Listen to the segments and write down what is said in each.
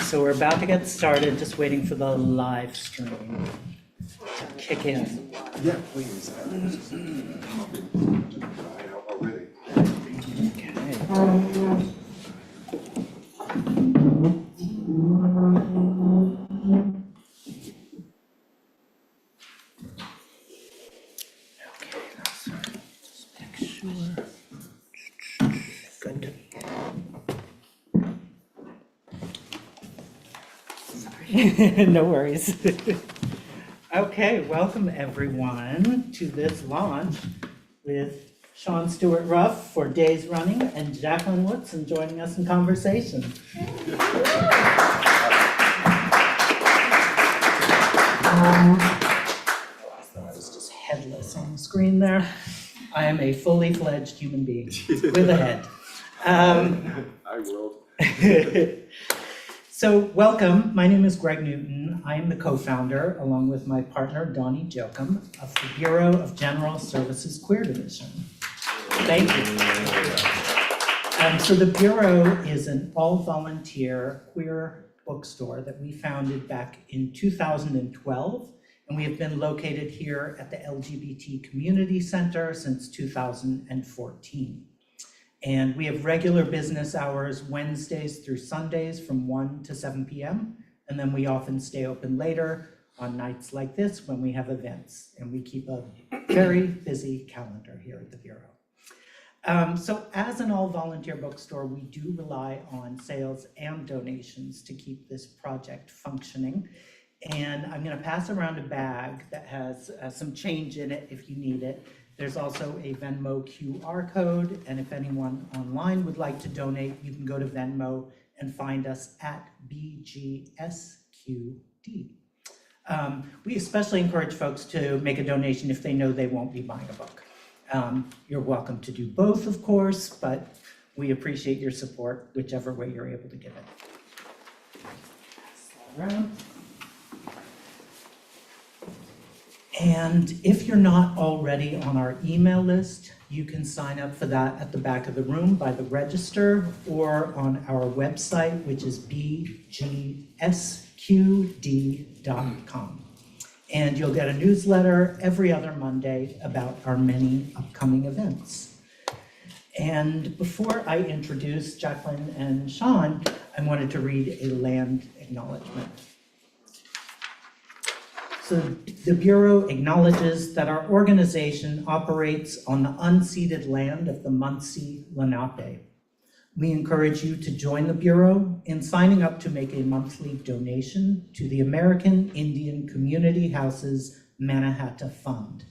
So we're about to get started, just waiting for the live stream to kick in. Yeah, please. Already. Okay. Okay, let's just make sure. Good. Sorry. No worries. Okay, welcome everyone to this launch with Shawn, Stewart, Ruff for days running, and Jacqueline Woodson joining us in conversation. I was just headless on the screen there. I am a fully fledged human being with a head. I will. So welcome, my name is Greg Newton. I am the co-founder, along with my partner, Donnie Jokum, of the Bureau of General Services Queer Division. Thank you. So the Bureau is an all-volunteer queer bookstore that we founded back in 2012, and we have been located here at the LGBT Community Center since 2014. And we have regular business hours Wednesdays through Sundays from 1 to 7 p.m. And then we often stay open later on nights like this when we have events. And we keep a very busy calendar here at the Bureau. So as an all-volunteer bookstore, we do rely on sales and donations to keep this project functioning. And I'm going to pass around a bag that has some change in it if you need it. There's also a Venmo QR code, and if anyone online would like to donate, you can go to Venmo and find us at BGSQD. We especially encourage folks to make a donation if they know they won't be buying a book. You're welcome to do both, of course, but we appreciate your support, whichever way you're able to give it. Pass that around. And if you're not already on our email list, you can sign up for that at the back of the room by the register or on our website, which is bgsqd.com. And you'll get a newsletter every other Monday about our many upcoming events. And before I introduce Jacqueline and Shawn, I wanted to read a land acknowledgement. So the Bureau acknowledges that our organization operates on the unceded land of the Munsee Lenape. We encourage you to join the Bureau in signing up to make a monthly donation to the American Indian Community Houses Mannahatta Fund.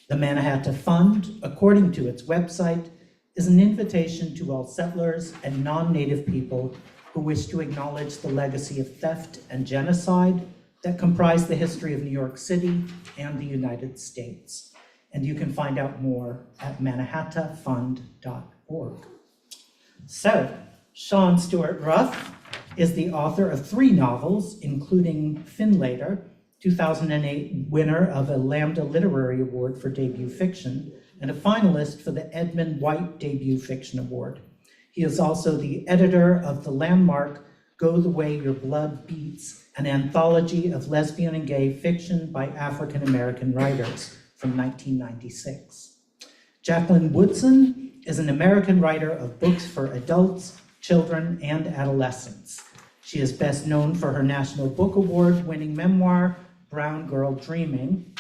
The Mannahatta Fund, according to its website, is an invitation to all settlers and non-native people who wish to acknowledge the legacy of theft and genocide that comprise the history of New York City and the United States. And you can find out more at mannahattafund.org. So, Shawn, Stewart, Ruff is the author of 3 novels, including Finlater, 2008 winner of a Lambda Literary Award for debut fiction, and a finalist for the Edmund White Debut Fiction Award. He is also the editor of the landmark Go the Way Your Blood Beats, an anthology of lesbian and gay fiction by African-American writers from 1996. Jacqueline Woodson is an American writer of books for adults, children, and adolescents. She is best known for her National Book Award-winning memoir, Brown Girl Dreaming,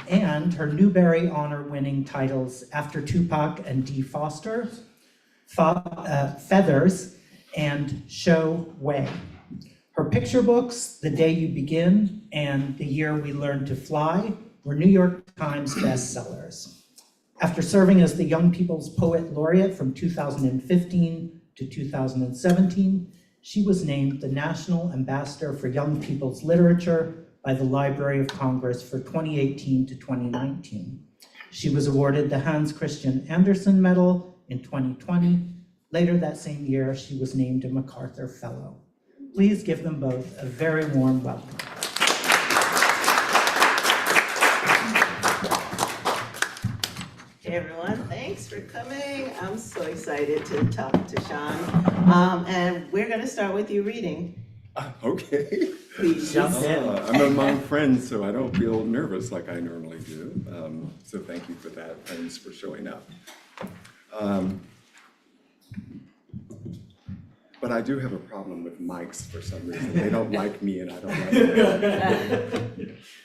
and her Newbery Honor-winning titles After Tupac and Dee Foster, Feathers, and Show Way. Her picture books, The Day You Begin and The Year We Learned to Fly, were New York Times bestsellers. After serving as the Young People's Poet Laureate from 2015 to 2017, she was named the National Ambassador for Young People's Literature by the Library of Congress for 2018 to 2019. She was awarded the Hans Christian Andersen Medal in 2020. Later that same year, she was named a MacArthur Fellow. Please give them both a very warm welcome. Hey everyone, thanks for coming. I'm so excited to talk to Shawn. And we're gonna start with you reading. Okay. Please. Jump in. I'm among friends, so I don't feel nervous like I normally do. So thank you for that. Thanks for showing up. But I do have a problem with mics for some reason. They don't like me and I don't like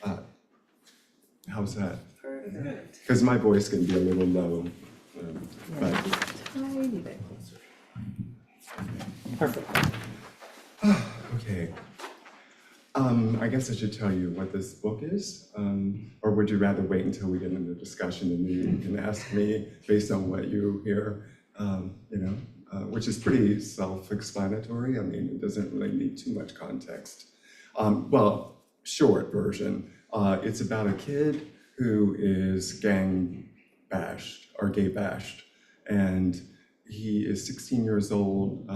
them. How's that? Perfect. Because my voice can be a little low. But Tiny bit closer. Perfect. okay. I guess I should tell you what this book is, or would you rather wait until we get into the discussion and you can ask me based on what you hear, which is pretty self-explanatory. I mean, it doesn't really need too much context. Well, short version, it's about a kid who is gang bashed or gay bashed, and he is 16 years old,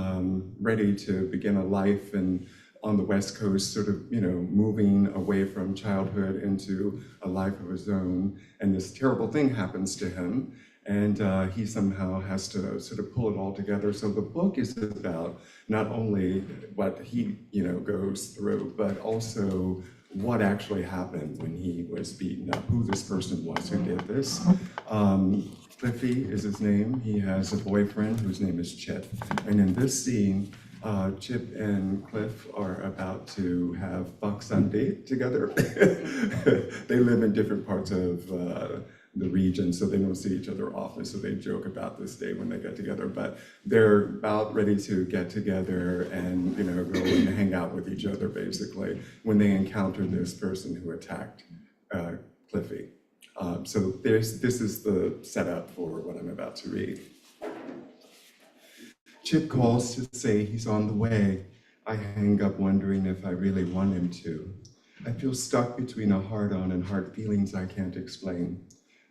ready to begin a life and on the West Coast, sort of, moving away from childhood into a life of his own. And this terrible thing happens to him, and he somehow has to sort of pull it all together. So the book is about not only what he, goes through, but also what actually happened when he was beaten up, who this person was who did this. Cliffy is his name. He has a boyfriend whose name is Chip. And in this scene, Chip and Cliff are about to have Buck Sunday together. They live in different parts of the region, so they don't see each other often, so they joke about this day when they get together. But they're about ready to get together and go and hang out with each other, basically, when they encounter this person who attacked Cliffy. So this is the setup for what I'm about to read. Chip calls to say he's on the way. I hang up wondering if I really want him to. I feel stuck between a heart-on and heart feelings I can't explain.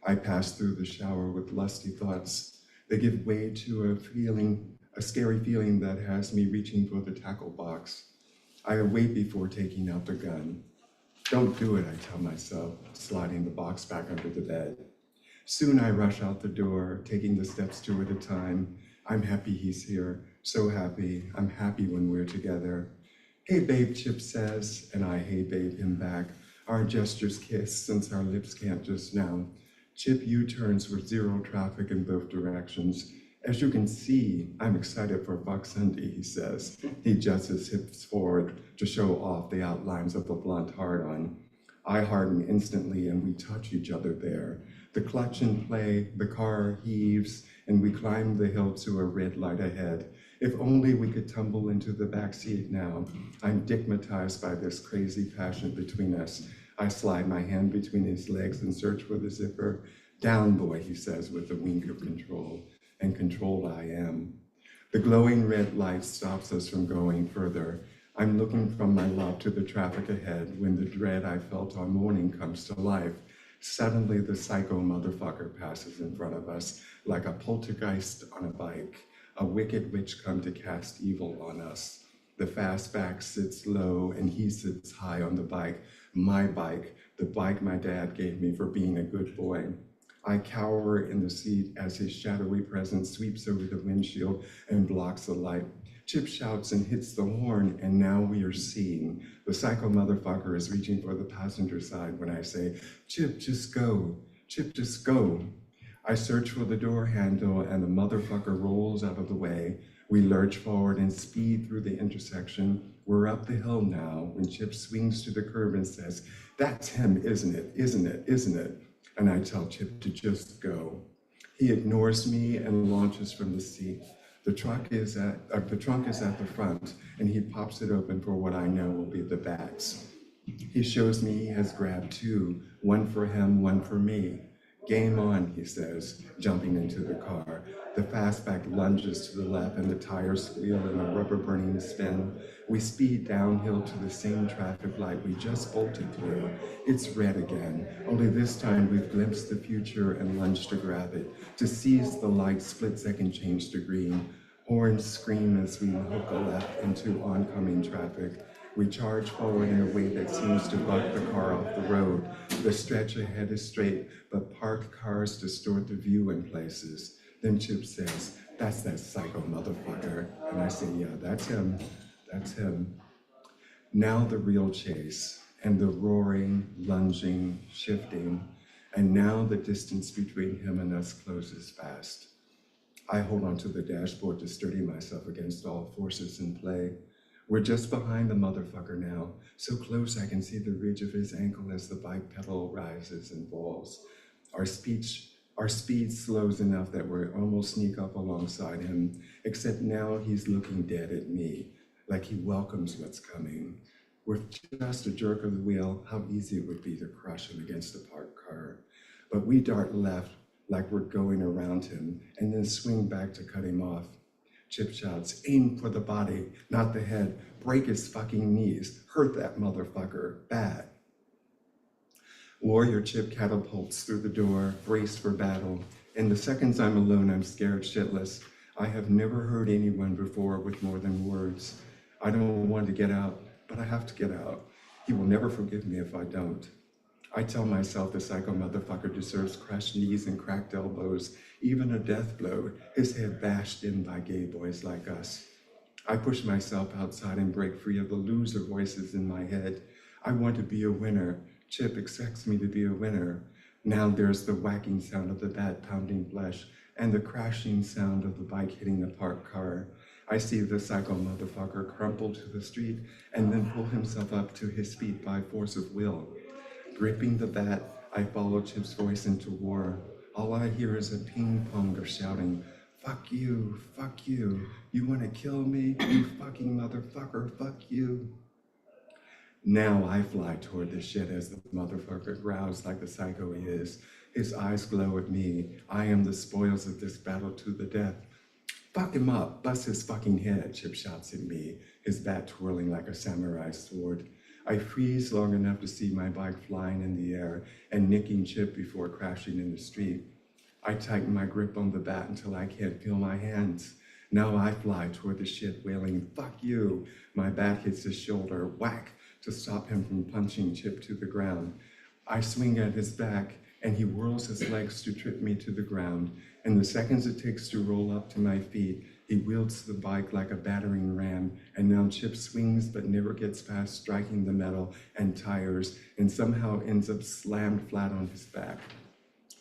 I pass through the shower with lusty thoughts. They give way to a scary feeling that has me reaching for the tackle box. I wait before taking out the gun. Don't do it, I tell myself, sliding the box back under the bed. Soon I rush out the door, taking the steps two at a time. I'm happy he's here, so happy. I'm happy when we're together. Hey babe, Chip says, and I hey babe him back. Our gestures kiss since our lips can't just now. Chip U-turns with zero traffic in both directions. As you can see, I'm excited for Buck Sunday, he says. He juts his hips forward to show off the outlines of the blunt hard-on. I harden instantly and we touch each other there. The clutch in play, the car heaves, and we climb the hill to a red light ahead. If only we could tumble into the back seat now. I'm digmatized by this crazy passion between us. I slide my hand between his legs and search for the zipper. Down, boy, he says with a wink of control. And controlled I am. The glowing red light stops us from going further. I'm looking from my love to the traffic ahead when the dread I felt all morning comes to life. Suddenly the psycho motherfucker passes in front of us like a poltergeist on a bike, a wicked witch come to cast evil on us. The fastback sits low and he sits high on the bike, my bike, the bike my dad gave me for being a good boy. I cower in the seat as his shadowy presence sweeps over the windshield and blocks the light. Chip shouts and hits the horn, and now we are seeing. The psycho motherfucker is reaching for the passenger side when I say, Chip, just go. Chip, just go. I search for the door handle and the motherfucker rolls out of the way. We lurch forward and speed through the intersection. We're up the hill now when Chip swings to the curb and says, that's him, isn't it? Isn't it? Isn't it? And I tell Chip to just go. He ignores me and launches from the seat. The trunk is at the front, and he pops it open for what I know will be the bags. He shows me he has grabbed two, one for him, one for me. Game on, he says, jumping into the car. The fastback lunges to the left and the tires squeal in a rubber-burning spin. We speed downhill to the same traffic light we just bolted through. It's red again, only this time we've glimpsed the future and lunged to grab it. To seize the light, split-second change to green. Horns scream as we hook a left into oncoming traffic. We charge forward in a way that seems to buck the car off the road. The stretch ahead is straight, but parked cars distort the view in places. Then Chip says, "That's that psycho motherfucker." And I say, "Yeah, that's him. That's him." Now the real chase, and the roaring, lunging, shifting, and now the distance between him and us closes fast. I hold onto the dashboard to steady myself against all forces in play. We're just behind the motherfucker now, so close I can see the ridge of his ankle as the bike pedal rises and falls. Our speed slows enough that we almost sneak up alongside him, except now he's looking dead at me, like he welcomes what's coming. With just a jerk of the wheel, how easy it would be to crush him against a parked car. But we dart left like we're going around him, and then swing back to cut him off. Chip shouts, "Aim for the body, not the head. Break his fucking knees. Hurt that motherfucker, bad." Warrior Chip catapults through the door, braced for battle. In the seconds I'm alone, I'm scared shitless. I have never heard anyone before with more than words. I don't want to get out, but I have to get out. He will never forgive me if I don't. I tell myself the psycho motherfucker deserves crushed knees and cracked elbows, even a death blow, his head bashed in by gay boys like us. I push myself outside and break free of the loser voices in my head. I want to be a winner. Chip expects me to be a winner. Now there's the whacking sound of the bat pounding flesh and the crashing sound of the bike hitting the parked car. I see the psycho motherfucker crumple to the street and then pull himself up to his feet by force of will. Gripping the bat, I follow Chip's voice into war. All I hear is a ping-ponger shouting, "Fuck you, fuck you. You want to kill me? You fucking motherfucker, fuck you." Now I fly toward the shit as the motherfucker growls like the psycho he is. His eyes glow at me. I am the spoils of this battle to the death. "Fuck him up, bust his fucking head," Chip shouts at me, his bat twirling like a samurai sword. I freeze long enough to see my bike flying in the air and nicking Chip before crashing in the street. I tighten my grip on the bat until I can't feel my hands. Now I fly toward the shit, wailing, "Fuck you." My bat hits his shoulder, whack, to stop him from punching Chip to the ground. I swing at his back, and he whirls his legs to trip me to the ground. In the seconds it takes to roll up to my feet, he wields the bike like a battering ram, and now Chip swings but never gets past striking the metal and tires, and somehow ends up slammed flat on his back.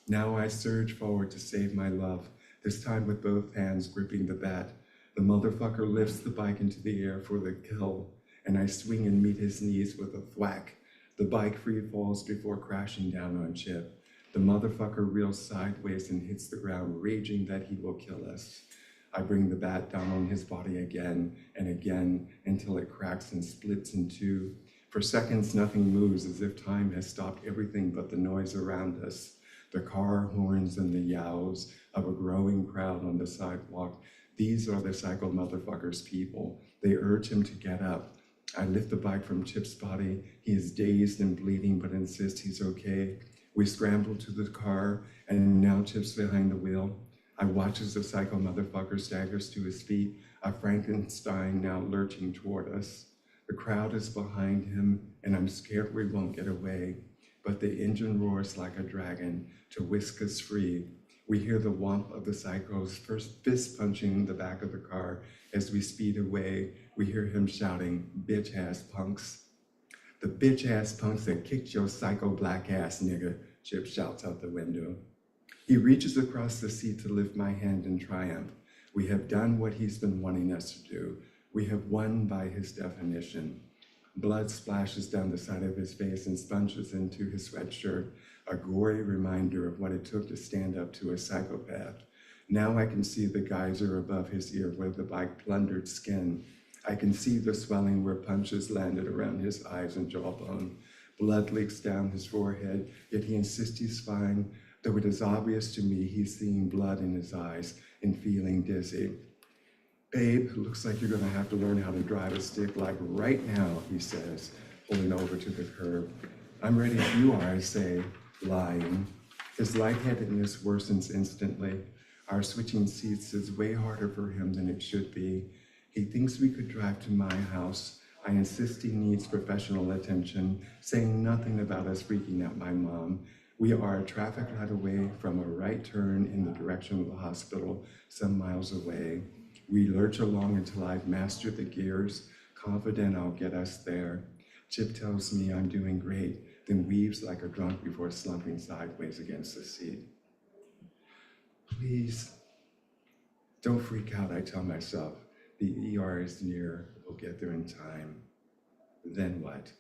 Now I surge forward to save my love, this time with both hands gripping the bat. The motherfucker lifts the bike into the air for the kill, and I swing and meet his knees with a thwack. The bike free falls before crashing down on Chip. The motherfucker reels sideways and hits the ground, raging that he will kill us. I bring the bat down on his body again and again until it cracks and splits in two. For seconds, nothing moves, as if time has stopped everything but the noise around us. The car horns and the yows of a growing crowd on the sidewalk. These are the psycho motherfucker's people. They urge him to get up. I lift the bike from Chip's body. He is dazed and bleeding, but insists he's okay. We scramble to the car, and now Chip's behind the wheel. I watch as the psycho motherfucker staggers to his feet, a Frankenstein now lurching toward us. The crowd is behind him, and I'm scared we won't get away. But the engine roars like a dragon to whisk us free. We hear the whomp of the psycho's first fist punching the back of the car. As we speed away, we hear him shouting, "Bitch-ass punks." "The bitch-ass punks that kicked your psycho black ass, nigga," Chip shouts out the window. He reaches across the seat to lift my hand in triumph. We have done what he's been wanting us to do. We have won by his definition. Blood splashes down the side of his face and sponges into his sweatshirt, a gory reminder of what it took to stand up to a psychopath. Now I can see the geyser above his ear where the bike plundered skin. I can see the swelling where punches landed around his eyes and jawbone. Blood leaks down his forehead, yet he insists he's fine, though it is obvious to me he's seeing blood in his eyes and feeling dizzy. "Babe, looks like you're gonna have to learn how to drive a stick like right now," he says, pulling over to the curb. "I'm ready if you are," I say, lying. His lightheadedness worsens instantly. Our switching seats is way harder for him than it should be. He thinks we could drive to my house. I insist he needs professional attention, saying nothing about us freaking out my mom. We are a traffic light away from a right turn in the direction of the hospital, some miles away. We lurch along until I've mastered the gears, confident I'll get us there. Chip tells me I'm doing great, then weaves like a drunk before slumping sideways against the seat. Please, don't freak out, I tell myself. The ER is near, we'll get there in time. Then what?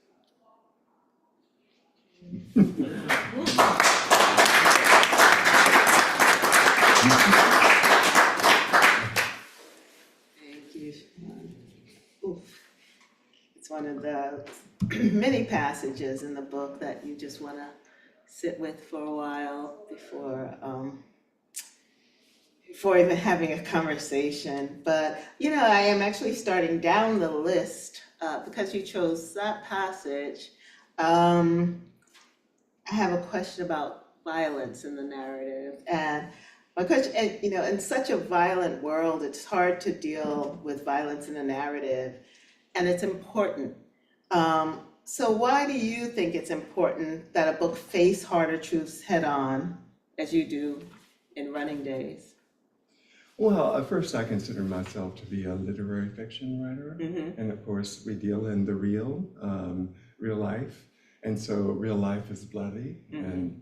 Thank you, Shawn. Oof. It's one of the many passages in the book that you just want to sit with for a while before even having a conversation. But, I am actually starting down the list because you chose that passage. I have a question about violence in the narrative. And my question, in such a violent world, it's hard to deal with violence in a narrative, and it's important. So why do you think it's important that a book face harder truths head on, as you do in Running Days? Well, at first I consider myself to be a literary fiction writer. Mm-hmm. And of course, we deal in the real life. And so real life is bloody, and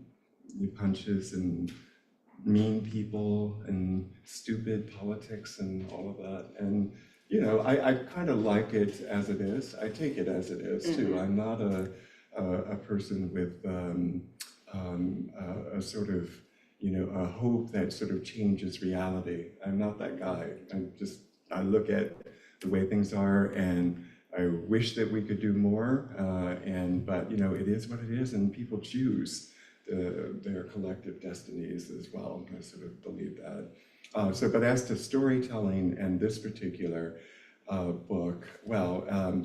punches and mean people and stupid politics and all of that. And, I kind of like it as it is. I take it as it is too. I'm not a person with a sort of, a hope that sort of changes reality. I'm not that guy. I look at the way things are, and I wish that we could do more, but it is what it is, and people choose their collective destinies as well. I sort of believe that. But as to storytelling and this particular book,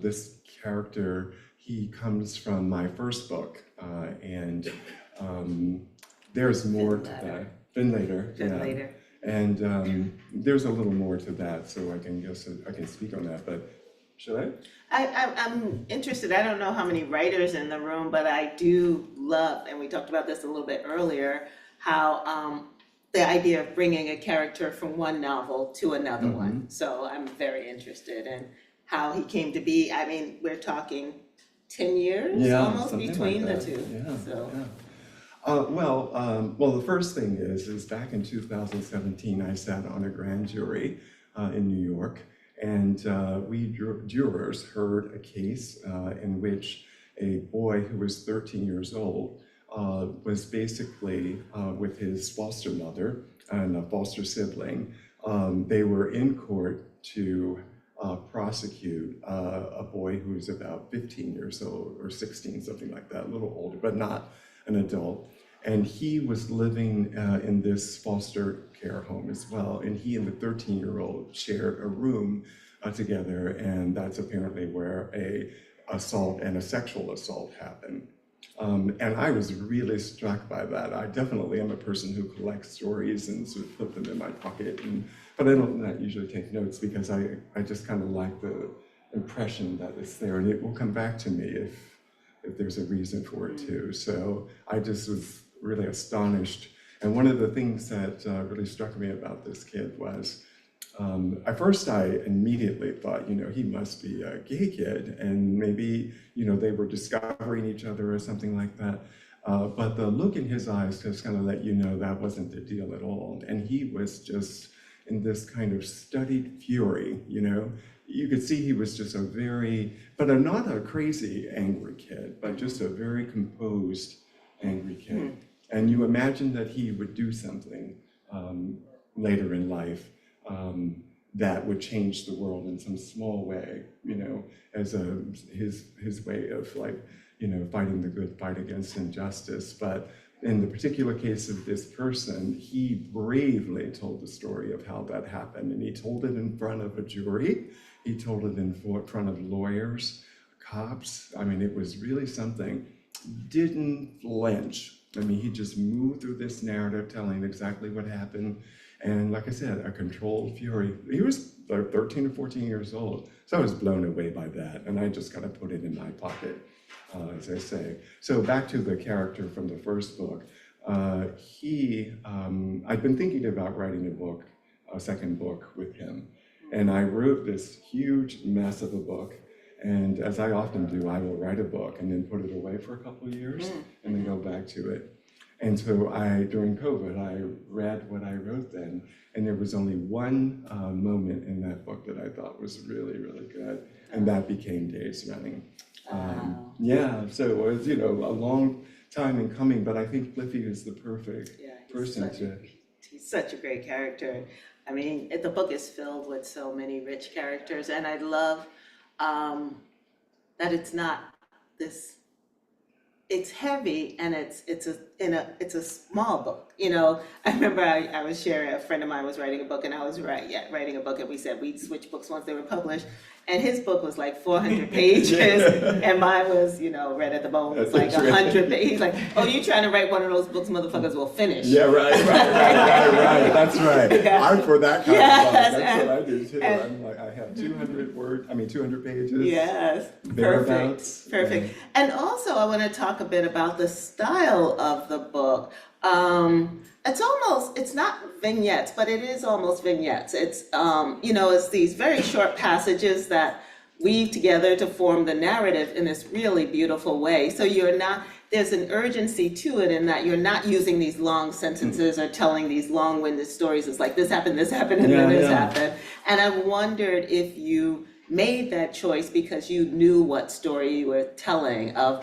this character, he comes from my first book, and there's more to that. Later. And there's a little more to that, so I can speak on that, but should I? I'm interested. I don't know how many writers in the room, but I do love, and we talked about this a little bit earlier, how the idea of bringing a character from one novel to another one. So I'm very interested in how he came to be. I mean, we're talking 10 years almost between the two. Well, the first thing is back in 2017, I sat on a grand jury in New York, and we jurors heard a case in which a boy who was 13 years old was basically with his foster mother and a foster sibling. They were in court to prosecute a boy who was about 15 years old or 16, something like that, a little older, but not an adult. And he was living in this foster care home as well. And he and the 13-year-old shared a room together, and that's apparently where a assault and a sexual assault happened. And I was really struck by that. I definitely am a person who collects stories and sort of put them in my pocket, but I don't not usually take notes because I just kind of like the impression that it's there, and it will come back to me if there's a reason for it too. So I just was really astonished. And one of the things that really struck me about this kid was, at first I immediately thought, he must be a gay kid, and maybe, they were discovering each other or something like that. But the look in his eyes just kind of let you know that wasn't the deal at all. And he was just in this kind of studied fury, You could see he was just not a crazy angry kid, but just a very composed angry kid. And you imagine that he would do something later in life that would change the world in some small way, as his way of fighting the good fight against injustice. But in the particular case of this person, he bravely told the story of how that happened, and he told it in front of a jury. He told it in front of lawyers, cops. I mean, it was really something. Didn't flinch. I mean, he just moved through this narrative, telling exactly what happened. And like I said, a controlled fury. He was 13 or 14 years old. So I was blown away by that. And I just kind of put it in my pocket, as I say. So back to the character from the first book. I'd been thinking about writing a second book with him. And I wrote this huge mess of a book. And as I often do, I will write a book and then put it away for a couple of years and then go back to it. And so during COVID, I read what I wrote then, and there was only one moment in that book that I thought was really, really good, and that became Days Running. Yeah, so it was, a long time in coming, but I think Cliffy is the perfect person to... He's such a great character. I mean, the book is filled with so many rich characters, and I love that it's not this. It's heavy, and it's a small book. I remember I was sharing, a friend of mine was writing a book, and I was writing a book, and we said we'd switch books once they were published. And his book was like 400 pages, and mine was, read at the bone, was like 100 pages. He's like, oh, you trying to write one of those books motherfuckers will finish. Yeah, right. That's right. Yeah. I'm for that kind of book. That's what I do too. And, I'm like, I have 200 pages. Yes, Thereabouts. perfect. And also I want to talk a bit about the style of the book. It's not vignettes, but it is almost vignettes. It's, it's these very short passages that weave together to form the narrative in this really beautiful way. So there's an urgency to it in that you're not using these long sentences or telling these long-winded stories. It's like this happened, and then this happened. And I wondered if you made that choice because you knew what story you were telling of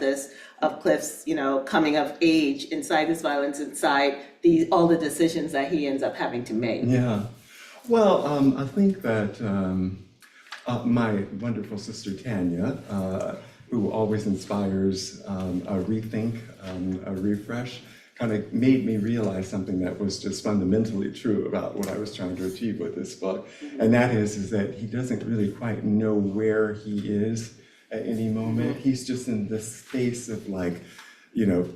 Cliff's, coming of age inside this violence, inside all the decisions that he ends up having to make. Yeah. Well, I think that my wonderful sister Tanya, who always inspires a rethink, a refresh, kind of made me realize something that was just fundamentally true about what I was trying to achieve with this book. And that is that he doesn't really quite know where he is at any moment. He's just in this space of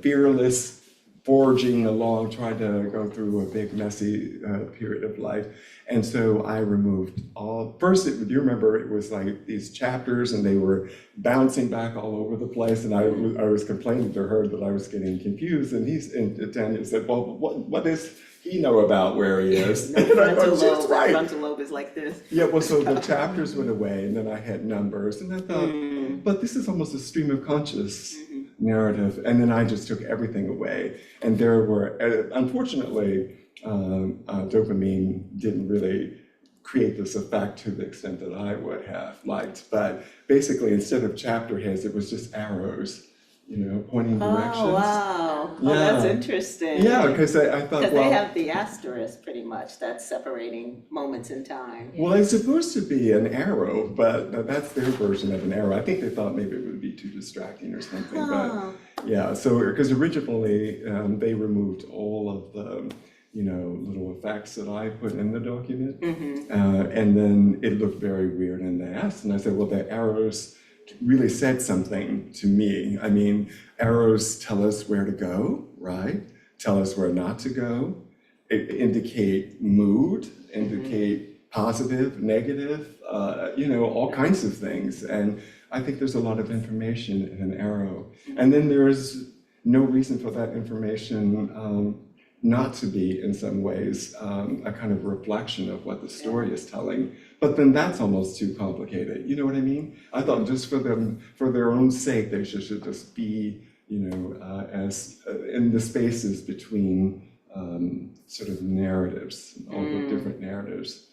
fearless forging along, trying to go through a big messy period of life. And so I removed do you remember it was like these chapters and they were bouncing back all over the place, and I was complaining to her that I was getting confused, and Tanya said, well, what does he know about where he is? Frontal lobe is like this. Yeah, well, so the chapters went away, and then I had numbers, and I thought, but this is almost a stream of conscious narrative, and then I just took everything away, and there were, unfortunately, dopamine didn't really create this effect to the extent that I would have liked, but basically instead of chapter heads, it was just arrows, pointing directions. Oh, wow. Yeah. Oh, that's interesting. Yeah, because I thought, because they have the asterisk pretty much, that's separating moments in time. Well, it's supposed to be an arrow, but that's their version of an arrow. I think they thought maybe it would be too distracting or something, but yeah, so, because originally they removed all of the little effects that I put in the document. And then it looked very weird in the S. And I said, well, the arrows really said something to me. I mean, arrows tell us where to go, right? Tell us where not to go. It indicate mood, indicate positive, negative, all kinds of things. And I think there's a lot of information in an arrow. And then there's no reason for that information not to be, in some ways, a kind of reflection of what the story is telling. But then that's almost too complicated. You know what I mean? I thought just for their own sake, they should just be, as in the spaces between sort of narratives, all the different narratives.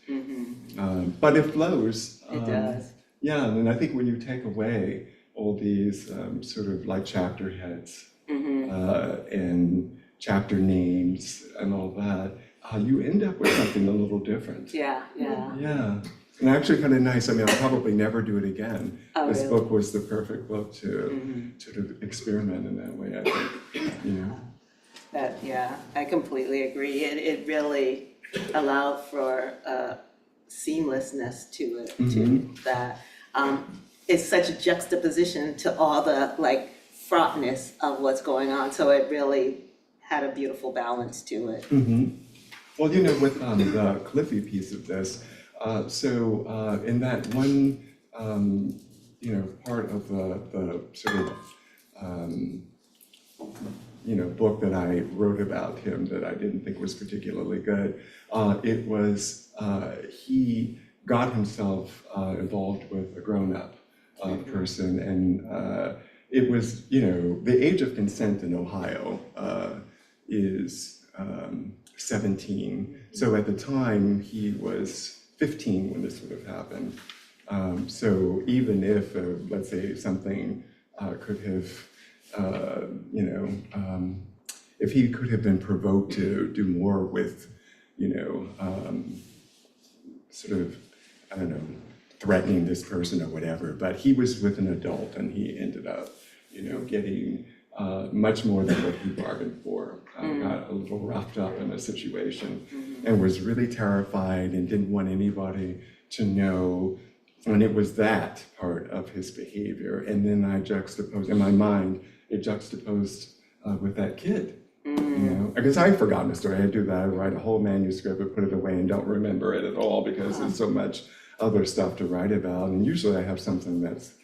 But it flows. It does. Yeah, and I think when you take away all these sort of like chapter heads and chapter names and all that, you end up with something a little different. Yeah. And actually kind of nice. I mean, I'll probably never do it again. This really? book was the perfect book to sort of experiment in that way, I think. I completely agree. It really allowed for seamlessness to it, to that. It's such a juxtaposition to all the fraughtness of what's going on. So it really had a beautiful balance to it. Well, you know, with the Cliffy piece of this, in that one, you know, part of the sort of, you know, book that I wrote about him that I didn't think was particularly good, it was, he got himself involved with a grown-up person, and it was, you know, the age of consent in Ohio is 17. So at the time, he was 15 when this would have happened. So even if, let's say, something could have, you know, if he could have been provoked to do more with, you know, sort of, I don't know, threatening this person or whatever, but he was with an adult and he ended up, you know, getting much more than what he bargained for. Got a little roughed up in a situation and was really terrified and didn't want anybody to know. And it was that part of his behavior. And then I juxtaposed, in my mind, it juxtaposed with that kid. You know, because I've forgotten the story. I do that. I write a whole manuscript and put it away and don't remember it at all because there's so much other stuff to write about. And usually I have something that's,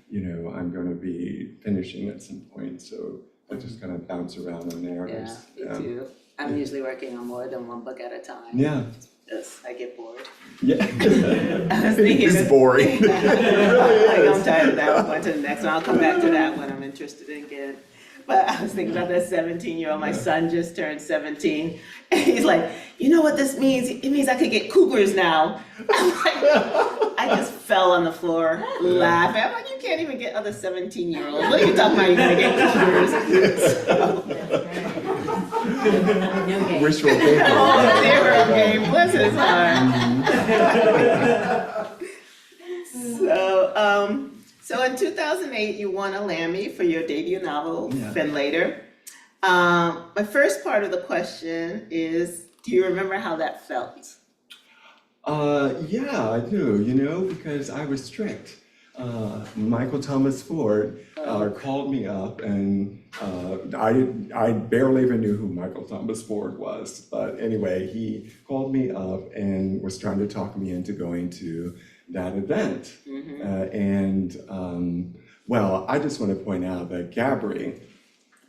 you know, I'm going to be finishing at some point. So I just kind of bounce around on narratives. Yeah, me too. I'm usually working on more than one book at a time. Yeah. Yes, I get bored. Yeah. I was thinking It's boring. It really Like, is. I'm tired of that, I'm going to the next one, I'll come back to that one I'm interested in again. But I was thinking about that 17-year-old, my son just turned 17, and he's like, you know what this means? It means I could get cougars now. I'm like, I just fell on the floor laughing. I'm like, you can't even get other 17-year-olds. What are you talking about? You're gonna get cougars? Wishful thinking. Oh, zero game, bless his heart. So in 2008, you won a Lammy for your debut novel, Yeah. Finlater. My first part of the question is, do you remember how that felt? Yeah, I do, you know, because I was strict. Michael Thomas Ford called me up and I barely even knew who Michael Thomas Ford was. But anyway, he called me up and was trying to talk me into going to that event. Well, I just want to point out that Gabri,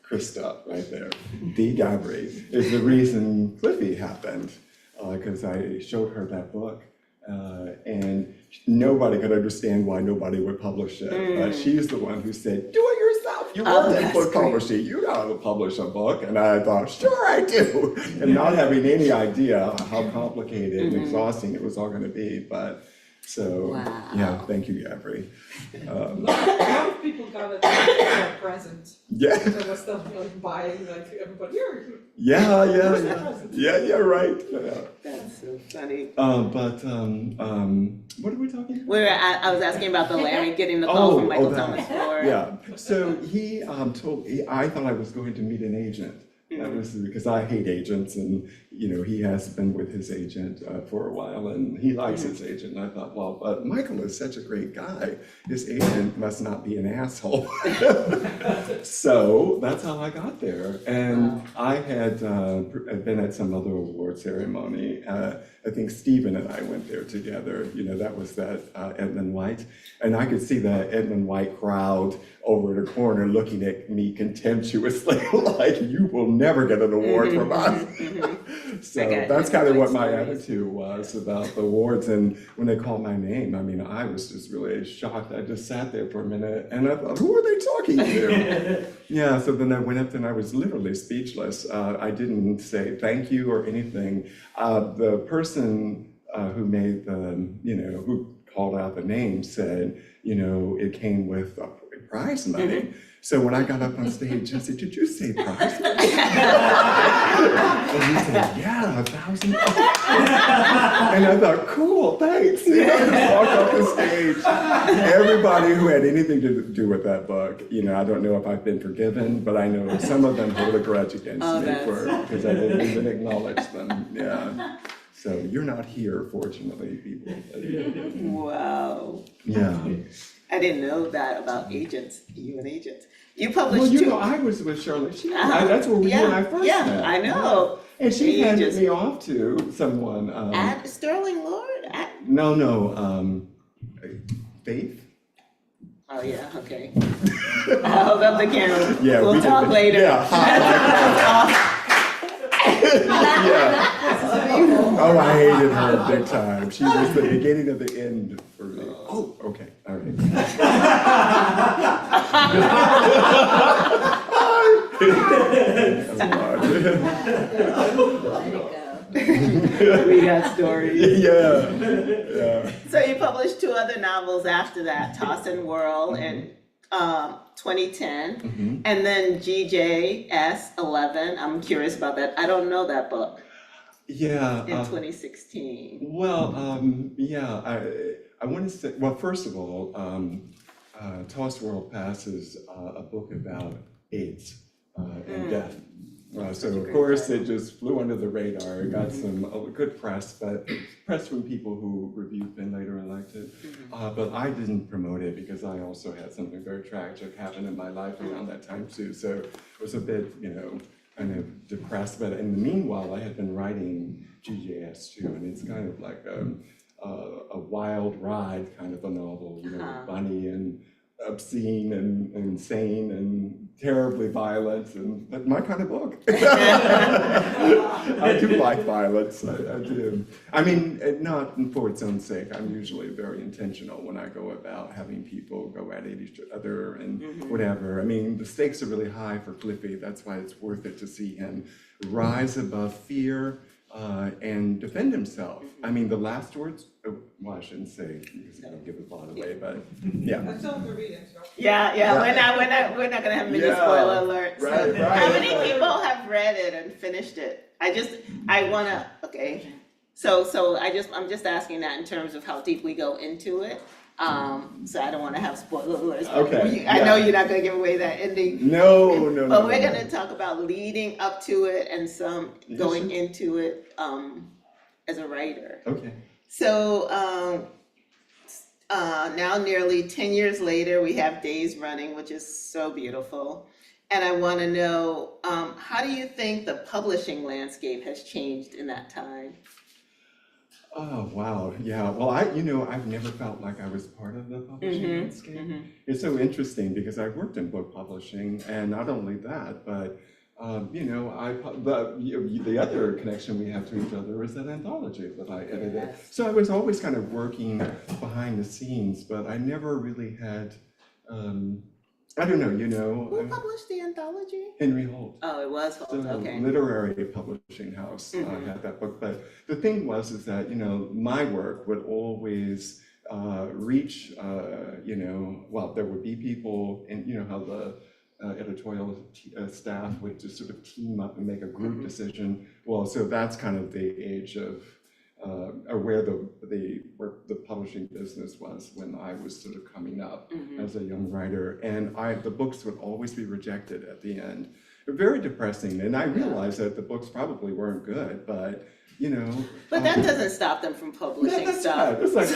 Krista, right there, the Gabri, is the reason Cliffy happened, because I showed her that book, and nobody could understand why nobody would publish it, but she's the one who said, do it yourself, you work in book publishing, you know how to publish a book, and I thought, sure I do, and not having any idea how complicated and exhausting it was all going to be, but so, yeah, thank you, Gabri. A lot of people got it as a present. Yeah. There was stuff like buying, like everybody, here. Yeah, right. Yeah. That's so funny. What are we talking about? I was asking about the Larry getting the call from Michael that. Thomas Ford. Yeah, so he I thought I was going to meet an agent. That was because I hate agents, and you know he has been with his agent for a while, and he likes his agent. And I thought, well, but Michael is such a great guy. His agent must not be an asshole. So that's how I got there. And I had been at some other award ceremony. I think Stephen and I went there together. You know, that was that Edmund White, and I could see the Edmund White crowd over the corner looking at me contemptuously, like, you will never get an award from us. So that's kind of what my attitude was about the awards. And when they called my name, I mean, I was just really shocked. I just sat there for a minute and I thought, who are they talking to? Yeah, so then I went up and I was literally speechless. I didn't say thank you or anything. The person who made the, you know, who called out the name said, you know, it came with prize money. So when I got up on stage, I said, did you say prize money? And he said, yeah, $1,000. And I thought, cool, thanks. You know, I just walked off the stage. Everybody who had anything to do with that book, you know, I don't know if I've been forgiven, but I know some of them hold a grudge against me because I didn't even acknowledge them. Yeah. So you're not here, fortunately, people. Wow. Yeah. I didn't know that about agents, you and agents. You published Well, you two. know, I was with Charlotte Sheen. That's where we and I first met. Yeah, I know. And she You handed just- me off to someone. At Sterling Lord? No, Faith? Oh, yeah, okay. I'll hold up the camera. Yeah, We'll we talk did- later. Yeah, yeah. Oh, I hated her big time. She was the beginning of the end for me. Oh, okay, all right. We got stories. Yeah. So you published two other novels after that, Toss and Whirl in 2010, and then GJS 11. I'm curious about that. I don't know that book Yeah. in 2016. Well, yeah, I want to say, well, first of all, Toss World Passes a book about AIDS and death. So of course it just flew under the radar. It got some good press, but press from people who reviewed and later liked it. But I didn't promote it because I also had something very tragic happen in my life around that time too. So it was a bit, kind of depressed. But in the meanwhile, I had been writing GJS too, and it's kind of like a wild ride kind of a novel, funny and obscene and insane and terribly violent, but my kind of book. I do like violence, I do. I mean, not for its own sake. I'm usually very intentional when I go about having people go at each other and whatever. I mean, the stakes are really high for Cliffy. That's why it's worth it to see him rise above fear and defend himself. I mean, the last words, well, I shouldn't say because I don't give a lot away, but yeah. That's all the reading, so. Yeah, we're not gonna have many Yeah, spoiler alerts. right, How many right. people have read it and finished it? Okay. So I'm just asking that in terms of how deep we go into it. So I don't wanna have spoiler alerts. Okay, I know yeah. you're not gonna give away that ending. No. But we're gonna talk about leading up to it and some Yes, going sure. into it, as a writer. Okay. So, now nearly 10 years later, we have Days Running, which is so beautiful. And I want to know, how do you think the publishing landscape has changed in that time? Oh, wow. Yeah. Well, I've never felt like I was part of the publishing landscape. It's so interesting because I worked in book publishing, and not only that, but the other connection we have to each other is that anthology that I edited. Yes. So I was always kind of working behind the scenes, but I never really had, I don't know, Who published the anthology? Henry Holt. Oh, it was Holt, The okay. literary publishing house had that book, but the thing is that my work would always reach well, there would be people, and how the editorial staff would just sort of team up and make a group decision. Well, so that's kind of the age of or where the publishing business was when I was sort of coming up as a young writer, and the books would always be rejected at the end. Very depressing, and I realized that the books probably weren't good, but But that doesn't stop them from publishing that's stuff. bad. It's like,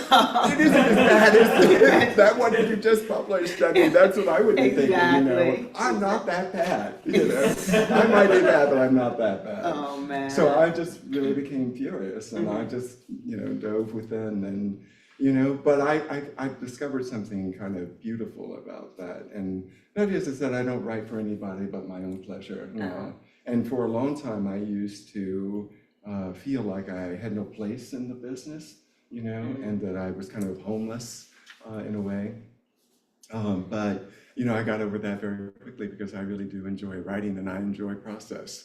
it isn't as bad as that one that you just published. I mean, that's what I would be thinking, Exactly. I'm not that bad, I might be bad, but I'm not that bad. Oh, man. So I just really became furious, and I just, dove within, and, but I discovered something kind of beautiful about that, and that is that I don't write for anybody but my own pleasure, And for a long time, I used to feel like I had no place in the business, and that I was kind of homeless in a way. But I got over that very quickly because I really do enjoy writing and I enjoy process.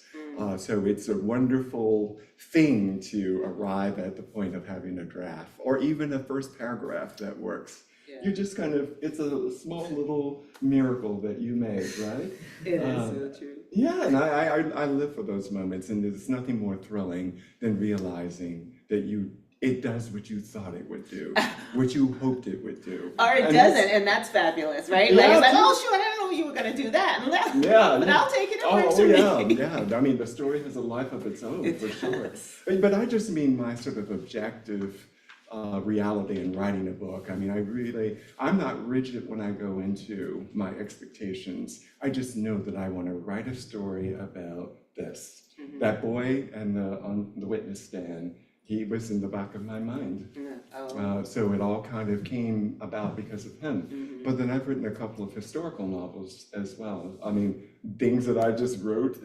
So it's a wonderful thing to arrive at the point of having a draft or even a first paragraph that works. Yeah. You just kind of, it's a small little miracle that you made, right? It is so true. Yeah, and I live for those moments, and there's nothing more thrilling than realizing that it does what you thought it would do, what you hoped it would do. Or it And doesn't, and that's fabulous, right? Like, Yeah, it's like, too. oh, sure, I didn't know you were gonna do that. Yeah, But yeah. I'll take it, it Oh, works for me. yeah. I mean, the story has a life of its own, It for sure. does. But I just mean my sort of objective reality in writing a book. I mean, I'm not rigid when I go into my expectations. I just know that I want to write a story about this. Mhm. That boy on the witness stand, he was in the back of my mind. Oh. So it all kind of came about because of him. Mhm. But then I've written a couple of historical novels as well. I mean, things that I just wrote,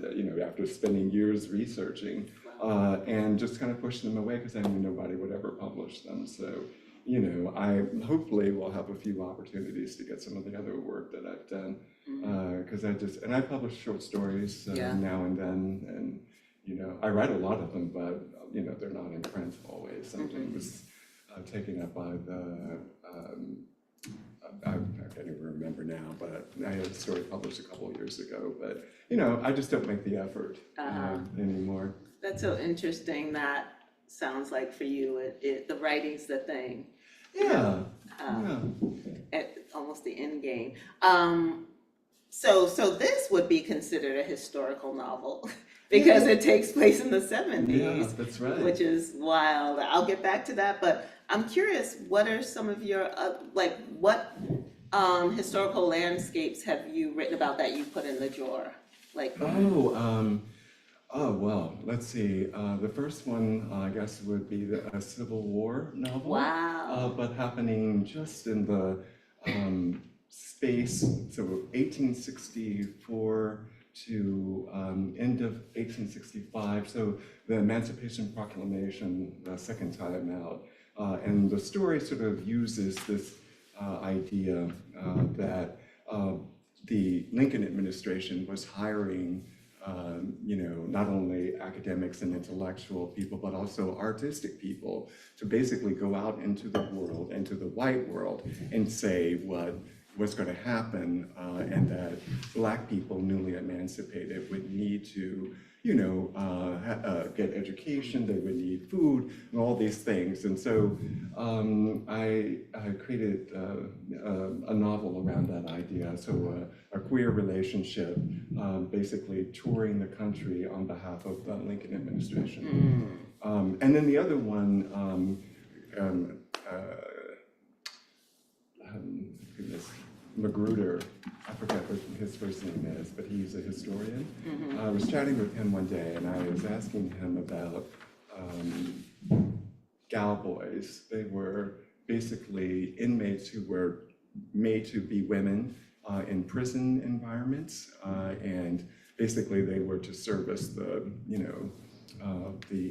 after spending years researching, and just kind of pushed them away because I knew nobody would ever publish them. So, I hopefully will have a few opportunities to get some of the other work that I've done. Because I publish short stories Yeah. now and then, and I write a lot of them, but they're not in print always. Something was taken up by the I can't even remember now, but I had a story published a couple of years ago. But I just don't make the effort anymore. That's so interesting. That sounds like for you, the writing's the thing. Yeah. Almost the end game. So this would be considered a historical novel because it takes place in the 70s. Yeah, that's right. Which is wild. I'll get back to that, but I'm curious, what are some of your, what historical landscapes have you written about that you put in the drawer? Well, let's see. The first one, I guess, would be a Civil War novel. Wow. But happening just in the space, so 1864 to end of 1865, so the Emancipation Proclamation, the second time out. And the story sort of uses this idea that the Lincoln administration was hiring not only academics and intellectual people, but also artistic people to basically go out into the world, into the white world, and say what's going to happen, and that Black people, newly emancipated, would need to, get education, they would need food, and all these things. And so I created a novel around that idea. So a queer relationship, basically touring the country on behalf of the Lincoln administration. And then the other one, goodness, Magruder, I forget what his first name is, but he's a historian. I was chatting with him one day and I was asking him about cowboys. They were basically inmates who were made to be women in prison environments, and basically they were to service the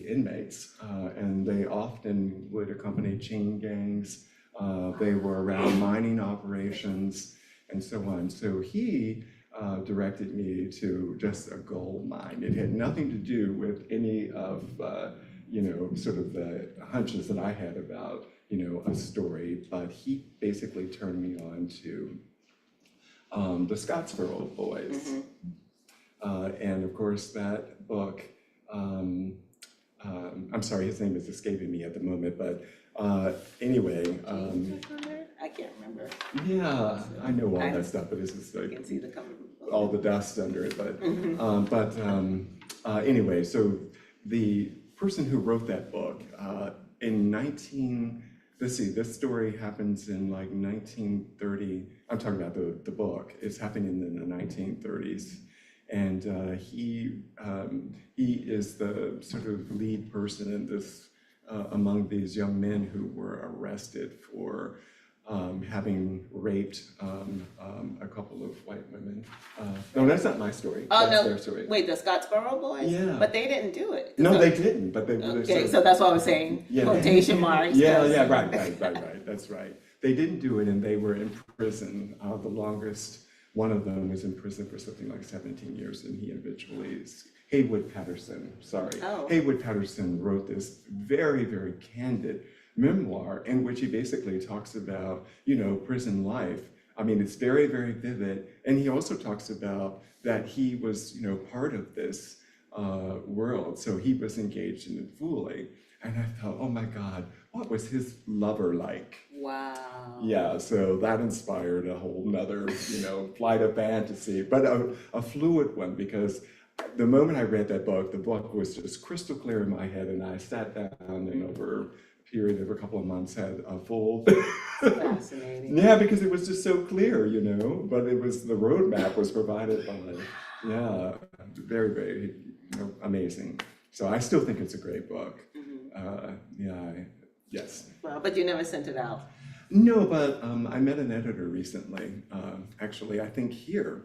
inmates, and they often would accompany chain gangs. They were around mining operations and so on. So he directed me to just a gold mine. It had nothing to do with any of, sort of the hunches that I had about, a story, but he basically turned me on to the Scottsboro Boys. And of course that book, I'm sorry, his name is escaping me at the moment, but anyway. I can't remember. Yeah, I know all that stuff, but it's just I like can see the cover. all the dust under it. But anyway, so the person who wrote that book this story happens in like 1930. I'm talking about the book. It's happening in the 1930s. And he is the sort of lead person in this, among these young men who were arrested for having raped a couple of white women. No, that's not my story. Oh, That's no. their story. Wait, the Scottsboro Boys? Yeah. But they didn't do it. No, So- they didn't, but they were Okay, so that's why I was saying quotation marks. Yeah, right, that's right. They didn't do it, and they were in prison. The longest, one of them was in prison for something like 17 years, and he eventually, Haywood Patterson wrote this very, very candid memoir in which he basically talks about, prison life. I mean, it's very, very vivid. And he also talks about that he was, part of this world. So he was engaged in it fully. And I thought, oh my God, what was his lover like? Wow. Yeah, so that inspired a whole nother, flight of fantasy, but a fluid one, because the moment I read that book, the book was just crystal clear in my head, and I sat down and over a period of a couple of months had a full... Fascinating. Yeah, because it was just so clear, but it was, the roadmap was provided by, very, very amazing. So I still think it's a great book. Mhm. Yes. Well, but you never sent it out. No, but I met an editor recently, actually, I think here.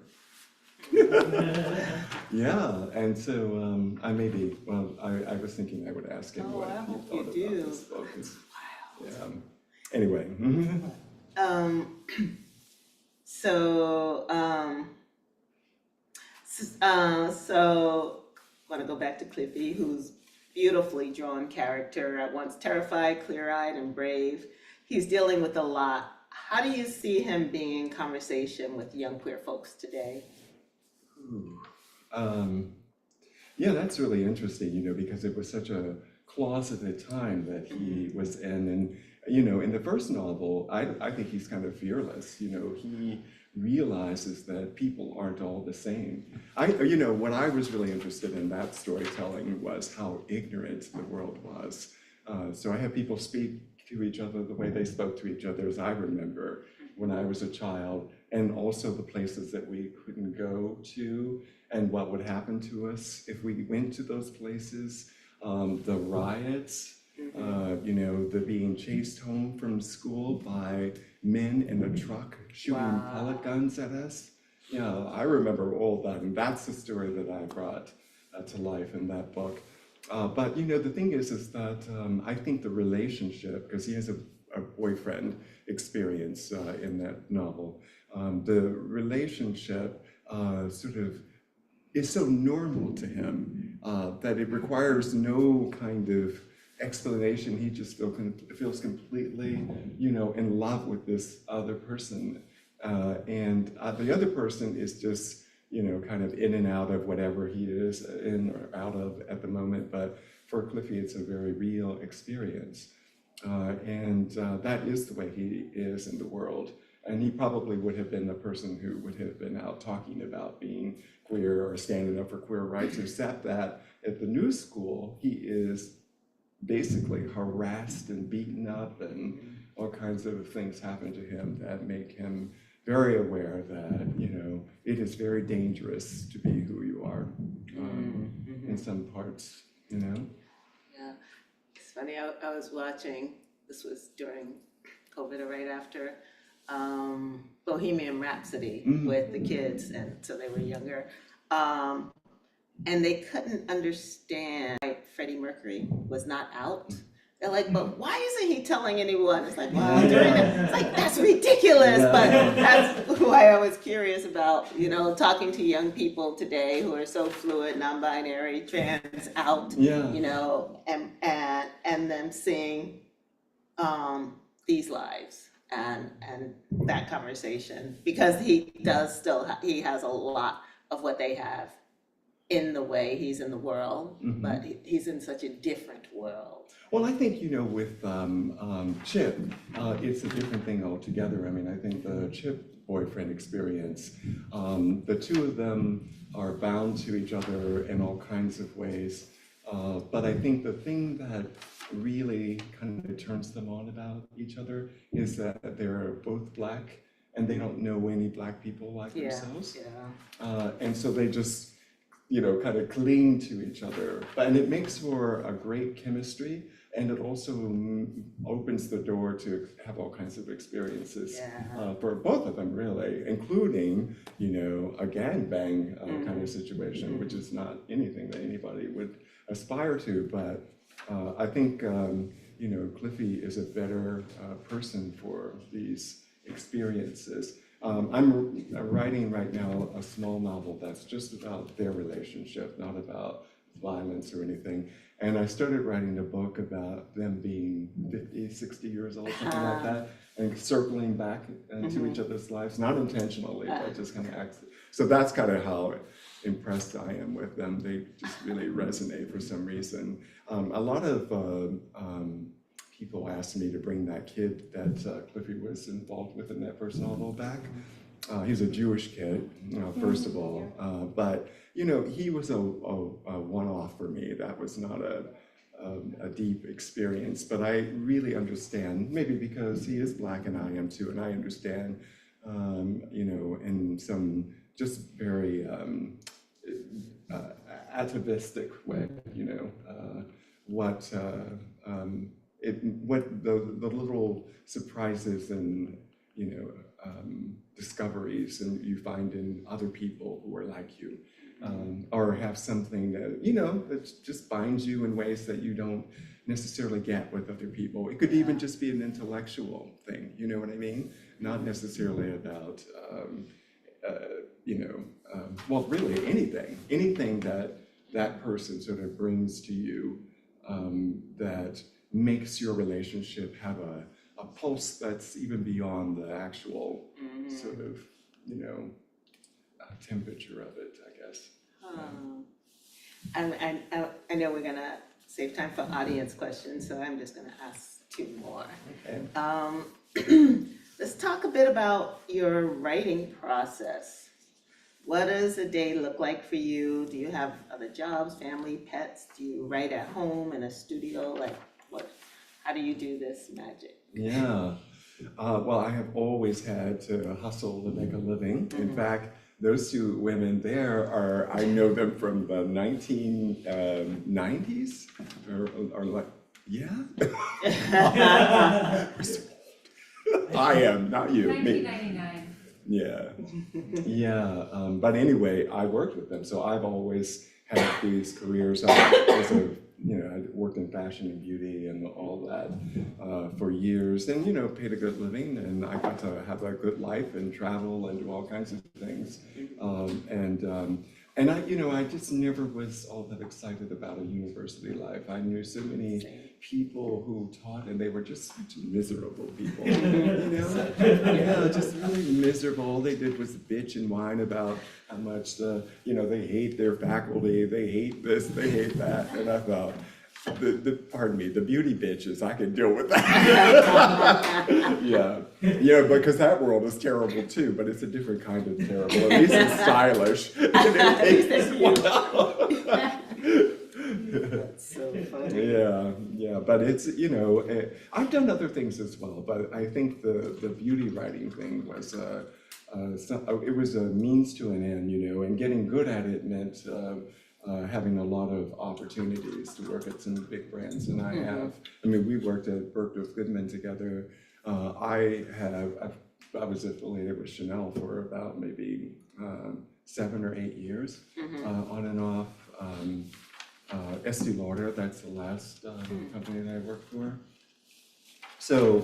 Yeah, and so I was thinking I would ask him Oh, what I he hope thought you about do. this book. Yeah. Anyway. Um, so, so I want to go back to Cliffy, who's beautifully drawn character, at once terrified, clear-eyed, and brave. He's dealing with a lot. How do you see him being in conversation with young queer folks today? Ooh. Yeah, that's really interesting, because it was such a closeted time that he was in. And, in the first novel, I think he's kind of fearless. He realizes that people aren't all the same. What I was really interested in that storytelling was how ignorant the world was. So I have people speak to each other the way they spoke to each other as I remember when I was a child, and also the places that we couldn't go to and what would happen to us if we went to those places, the riots, the being chased home from school by men in a truck shooting Wow. pellet guns at us. Yeah, I remember all that, and that's the story that I brought to life in that book. But the thing is that I think the relationship, because he has a boyfriend experience in that novel, the relationship sort of is so normal to him that it requires no kind of explanation. He just feels completely, in love with this other person. And the other person is just, kind of in and out of whatever he is in or out of at the moment. But for Cliffy, it's a very real experience. And that is the way he is in the world. And he probably would have been the person who would have been out talking about being queer or standing up for queer rights, except that at the new school, he is basically harassed and beaten up, and all kinds of things happen to him that make him very aware that, it is very dangerous to be who you are in some parts, Yeah, it's funny, I was watching, this was during COVID or right after, Bohemian Rhapsody with the kids, and so they were younger. And they couldn't understand why Freddie Mercury was not out. They're like, but why isn't he telling anyone? It's like, well, it's like, that's ridiculous. Yeah. But that's why I was curious about, talking to young people today who are so fluid, non-binary, trans, out, and them seeing these lives and that conversation, because he does he has a lot of what they have in the way he's in the world, but he's in such a different world. Well, I think, with Chip, it's a different thing altogether. I mean, I think the Chip boyfriend experience, the two of them are bound to each other in all kinds of ways. But I think the thing that really kind of turns them on about each other is that they're both Black and they don't know any Black people like themselves. And so they just, kind of cling to each other. And it makes for a great chemistry, and it also opens the door to have all kinds of experiences for both of them, really, including, a gangbang kind of situation, which is not anything that anybody would aspire to. But I think, Cliffy is a better person for these experiences. I'm writing right now a small novel that's just about their relationship, not about violence or anything. And I started writing a book about them being 50, 60 years old, something like that, and circling back into each other's lives, not intentionally, but just kind of accidentally. So that's kind of how impressed I am with them. They just really resonate for some reason. A lot of people asked me to bring that kid that Cliffy was involved with in that first novel back. He's a Jewish kid, first of all, but he was a one-off for me. That was not a deep experience, but I really understand, maybe because he is Black and I am too, and I understand, in some just very atavistic way, you know, what the little surprises and, you know, discoveries and you find in other people who are like you, or have something that, you know, that just binds you in ways that you don't necessarily get with other people. It could even just be an intellectual thing, you know what I mean? Not necessarily about, you know, well, really anything that that person sort of brings to you that makes your relationship have a pulse that's even beyond the actual sort of, you know, temperature of it, I guess. And I know we're gonna save time for audience questions, so I'm just gonna ask 2 more. Okay. Let's talk a bit about your writing process. What does a day look like for you? Do you have other jobs, family, pets? Do you write at home in a studio? Like, how do you do this magic? Yeah. Well, I have always had to hustle to make a living. In fact, those 2 women there I know them from the 1990s, or like, yeah? I am, not you, me. 1999. Yeah, yeah, but anyway, I worked with them, so I've always had these careers as a, you know, I worked in fashion and beauty and all that for years, and, you know, paid a good living, and I got to have a good life and travel and do all kinds of things, and I, you know, I just never was all that excited about a university life. I knew so many people who taught, and they were just miserable people, you know? Yeah, just really miserable. All they did was bitch and whine about how much you know, they hate their faculty, they hate this, they hate that, and I thought, pardon me, the beauty bitches, I can deal with that. Yeah, because that world is terrible too, but it's a different kind of terrible. At least it's stylish. That's so funny. Yeah, but it's, you know, I've done other things as well, but I think the beauty writing thing was, it was a means to an end, you know, and getting good at it meant having a lot of opportunities to work at some big brands, and I mean, we worked at Bergdorf Goodman together. I was affiliated with Chanel for about maybe 7 or 8 years, on and off. Estee Lauder, that's the last company that I worked for. So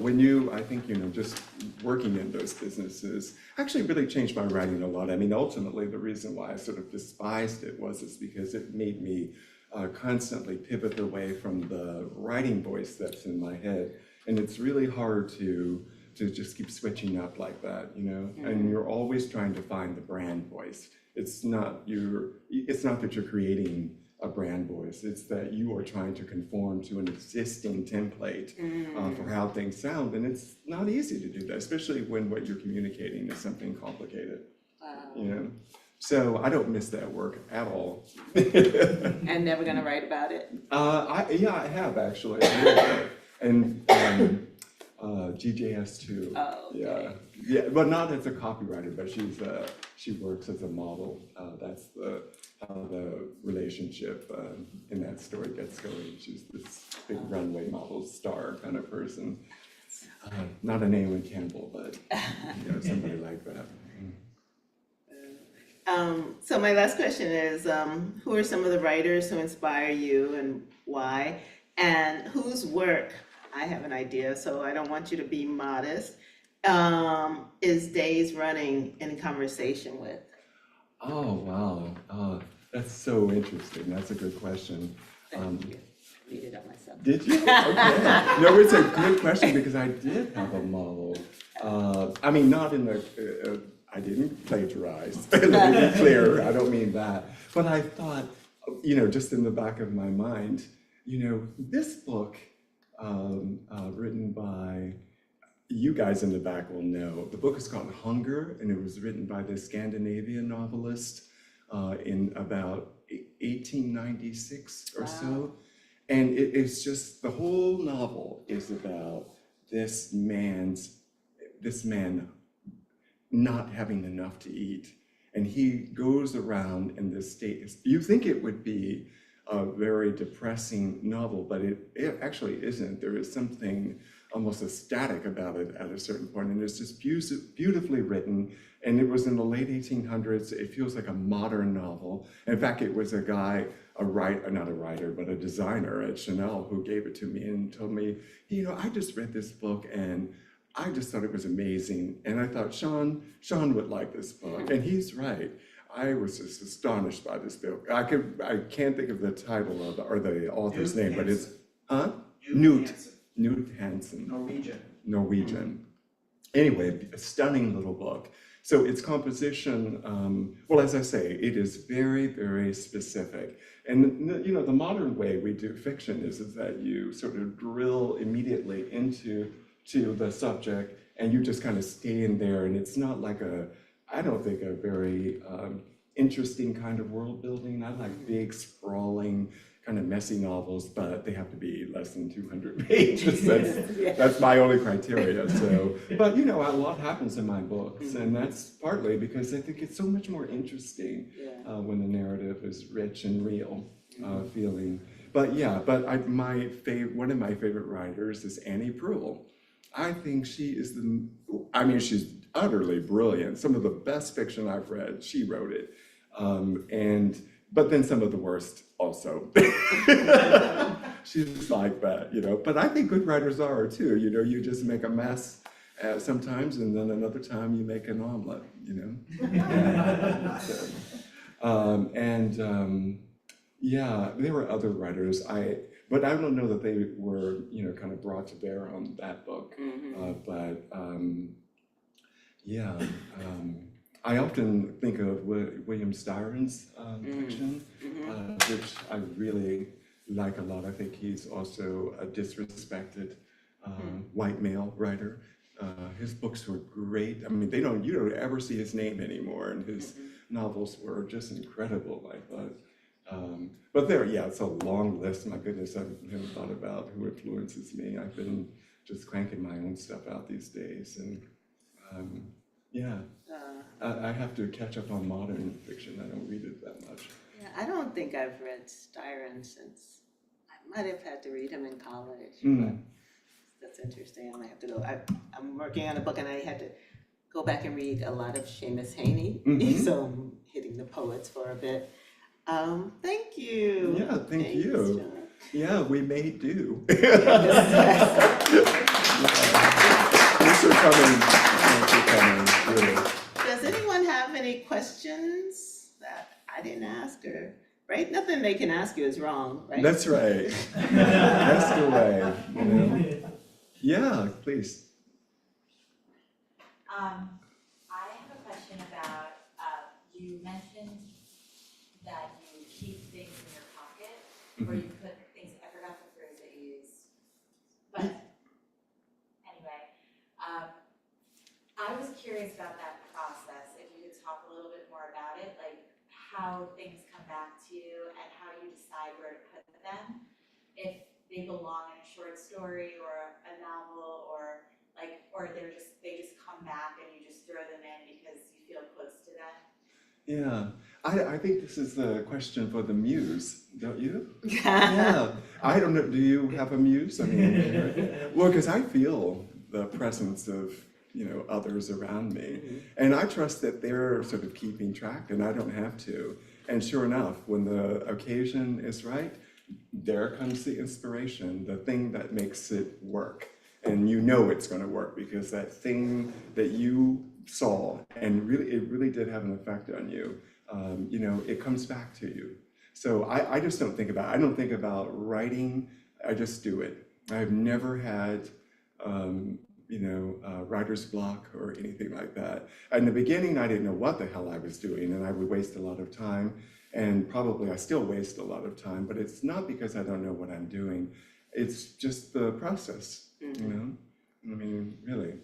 I think, you know, just working in those businesses actually really changed my writing a lot. I mean, ultimately, the reason why I sort of despised it is because it made me constantly pivot away from the writing voice that's in my head. And it's really hard to just keep switching up like that, you know? And you're always trying to find the brand voice. It's not that you're creating a brand voice, it's that you are trying to conform to an existing template for how things sound, and it's not easy to do that, especially when what you're communicating is something complicated. You know, so I don't miss that work at all. And never gonna write about it? I have actually, and GJS too. Oh, okay. Yeah, but not as a copywriter, but she works as a model. That's how the relationship in that story gets going. She's this big runway model star kind of person. Not a Naomi Campbell, but you know, somebody like that. So my last question is, who are some of the writers who inspire you and why? And whose work, I have an idea, so I don't want you to be modest, is Days running in conversation with? Oh, wow. That's so interesting. That's a good question. Thank you. I read it out myself. Did you? Okay. No, it's a good question because I did have a model. I mean, not in the, I didn't plagiarize. Let me be clear, I don't mean that. But I thought, you know, just in the back of my mind, you know, this book, written by, you guys in the back will know, the book is called Hunger, and it was written by this Scandinavian novelist in about 1896 or so. And it is just, the whole novel is about this man not having enough to eat. And he goes around in this state. You think it would be a very depressing novel, but it actually isn't. There is something almost ecstatic about it at a certain point, and it's just beautifully written. And it was in the late 1800s. It feels like a modern novel. In fact, it was a guy, not a writer, but a designer at Chanel who gave it to me and told me, I just read this book and I just thought it was amazing. And I thought, Shawn would like this book. And he's right. I was just astonished by this book. I can't think of the title or the author's name, but it's, Newt Hansen. Norwegian. Anyway, a stunning little book. So its composition, well, as I say, it is very, very specific. And the modern way we do fiction is that you sort of drill immediately into the subject, and you just kind of stay in there. And it's not like I don't think a very interesting kind of world building. I like big, sprawling, kind of messy novels, but they have to be less than 200 pages. That's my only criteria. So, but a lot happens in my books, and that's partly because I think it's so much more interesting when the narrative is rich and real feeling. But one of my favorite writers is Annie Proulx. I think she is she's utterly brilliant. Some of the best fiction I've read, she wrote it. But then some of the worst also. She's like that, But I think good writers are too, you just make a mess sometimes, and then another time you make an omelet, there were other writers. But I don't know that they were, kind of brought to bear on that book. I often think of William Styron's fiction, which I really like a lot. I think he's also a disrespected white male writer. His books were great. I mean, you don't ever see his name anymore, and his novels were just incredible, I thought. But it's a long list. My goodness, I haven't thought about who influences me. I've been just cranking my own stuff out these days, and I have to catch up on modern fiction. I don't read it that much. Yeah, I don't think I've read Styron since, I might have had to read him in college, but that's interesting. I might have to go, I'm working on a book and I had to go back and read a lot of Seamus Heaney, so I'm hitting the poets for a bit. Thank you. Yeah, thanks, you. John. Yeah, we may do. Thanks for coming, really. Does anyone have any questions that I didn't ask, or, right? Nothing they can ask you is wrong, right? That's right. That's the way, Yeah, please. I have a question about, you mentioned that you keep things in your pocket, or you put things, I forgot the phrase that you used. But anyway, I was curious about that process, if you could talk a little bit more about it, like how things come back to you and how you decide where to put them, if they belong in a short story or a novel, or they just come back and you just throw them in because you feel close to them. Yeah, I think this is the question for the muse, don't you? Yeah, I don't know, do you have a muse? I mean, well, because I feel the presence of, others around me, and I trust that they're sort of keeping track and I don't have to. And sure enough, when the occasion is right, there comes the inspiration, the thing that makes it work. And it's going to work because that thing that you saw and it really did have an effect on you, it comes back to you. So I just don't think about writing, I just do it. I've never had writer's block or anything like that. In the beginning, I didn't know what the hell I was doing, and I would waste a lot of time, and probably I still waste a lot of time, but it's not because I don't know what I'm doing. It's just the process, I mean, really.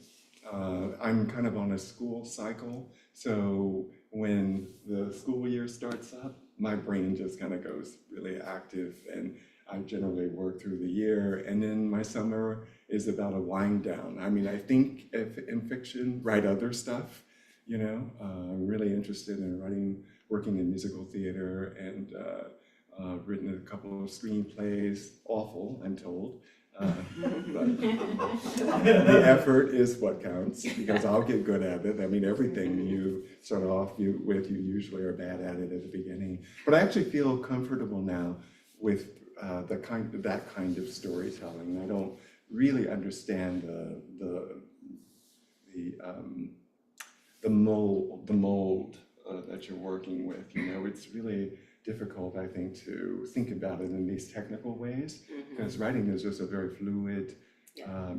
I'm kind of on a school cycle, so when the school year starts up, my brain just kind of goes really active, and I generally work through the year, and then my summer is about a wind down. I mean, I think if in fiction, write other stuff, you know. I'm really interested in working in musical theater, and written a couple of screenplays, awful, I'm told. But the effort is what counts, because I'll get good at it. I mean, everything you start off with, you usually are bad at it at the beginning. But I actually feel comfortable now with that kind of storytelling. I don't really understand the mold that you're working with. You know, it's really difficult, I think, to think about it in these technical ways, because writing is just a very fluid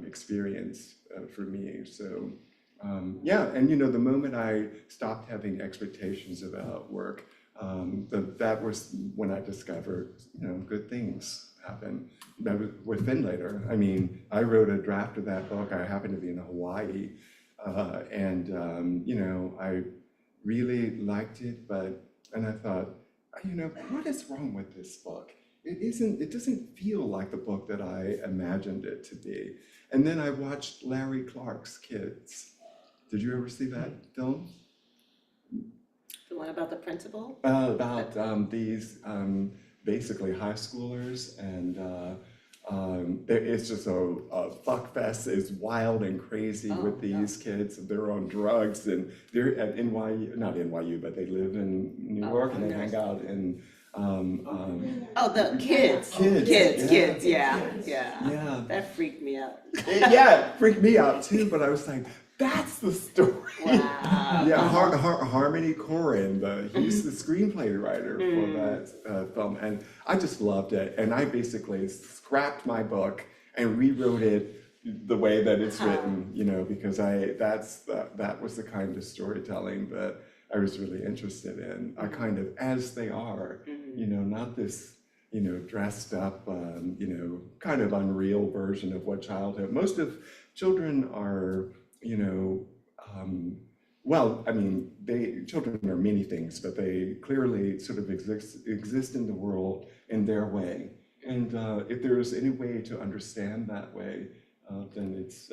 experience for me. So yeah, and you know, the moment I stopped having expectations about work, that was when I discovered, you know, good things happen. With Finlater, I mean, I wrote a draft of that book. I happened to be in Hawaii, and you know, I really liked it, and I thought, you know, what is wrong with this book? It doesn't feel like the book that I imagined it to be. And then I watched Larry Clark's Kids. Did you ever see that film? The one about the principal? About these basically high schoolers, and it's just a fuck fest. It's wild and crazy with these kids. They're on drugs, and they're at NYU, not NYU, but they live in New York, and they hang out in The kids. Yeah. That freaked me out. Yeah, it freaked me out too, but I was like, that's the story. Wow. Yeah, Harmony Korine, he's the screenplay writer for that film, and I just loved it. And I basically scrapped my book and rewrote it the way that it's written, you know, because that was the kind of storytelling that I was really interested in. I kind of, as they are, you know, not this, you know, dressed up, you know, kind of unreal version of what childhood. Most of children are, you know, well, I mean, children are many things, but they clearly sort of exist in the world in their way. And if there's any way to understand that way, then it's,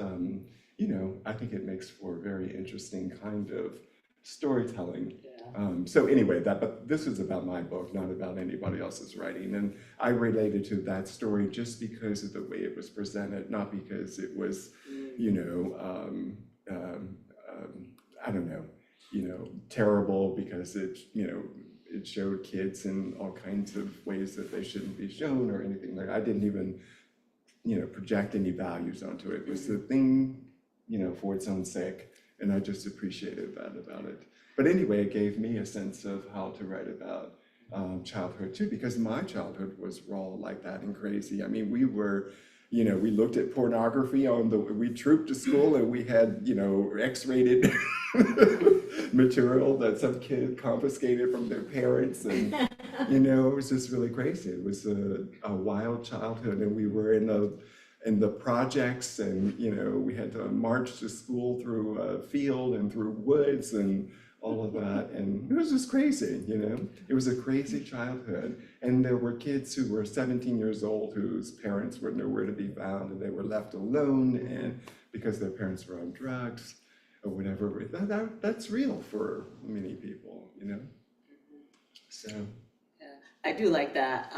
you know, I think it makes for a very interesting kind of storytelling. So anyway, but this is about my book, not about anybody else's writing. And I related to that story just because of the way it was presented, not because it was, you know, I don't know, you know, terrible because it, you know, it showed kids in all kinds of ways that they shouldn't be shown or anything like that. I didn't even, you know, project any values onto it. It was the thing, you know, for its own sake. And I just appreciated that about it. But anyway, it gave me a sense of how to write about childhood too, because my childhood was raw like that and crazy. I mean, we were, you know, we looked at pornography we trooped to school and we had, you know, X-rated material that some kid confiscated from their parents. And, you know, it was just really crazy. It was a wild childhood, and we were in the projects, and, you know, we had to march to school through a field and through woods and all of that, and it was just crazy, you know. It was a crazy childhood, and there were kids who were 17 years old whose parents were nowhere to be found, and they were left alone, and because their parents were on drugs or whatever. That's real for many people, you know. So I do like that.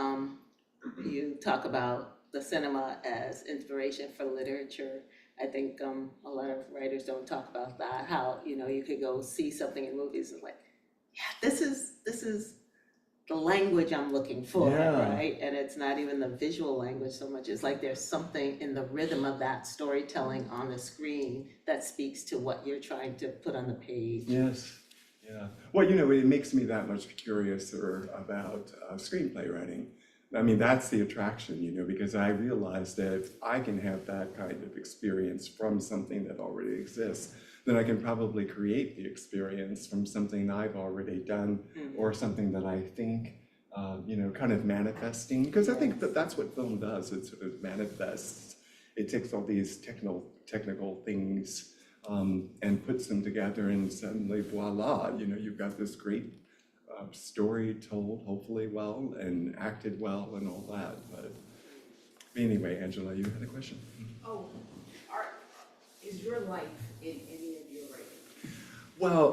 You talk about the cinema as inspiration for literature. I think a lot of writers don't talk about that, how, you know, you could go see something in movies and like, yeah, this is the language I'm looking for, right? And it's not even the visual language so much. It's like there's something in the rhythm of that storytelling on the screen that speaks to what you're trying to put on the page. yes, yeah. Well, you know, it makes me that much curiouser about screenplay writing. I mean, that's the attraction, you know, because I realized that if I can have that kind of experience from something that already exists, then I can probably create the experience from something I've already done or something that I think, you know, kind of manifesting. Because I think that's what film does. It sort of manifests. It takes all these technical things and puts them together, and suddenly, voila, you know, you've got this great story told, hopefully well, and acted well, and all that. But anyway, Angela, you had a question? Oh, is your life in any of your writing? Well,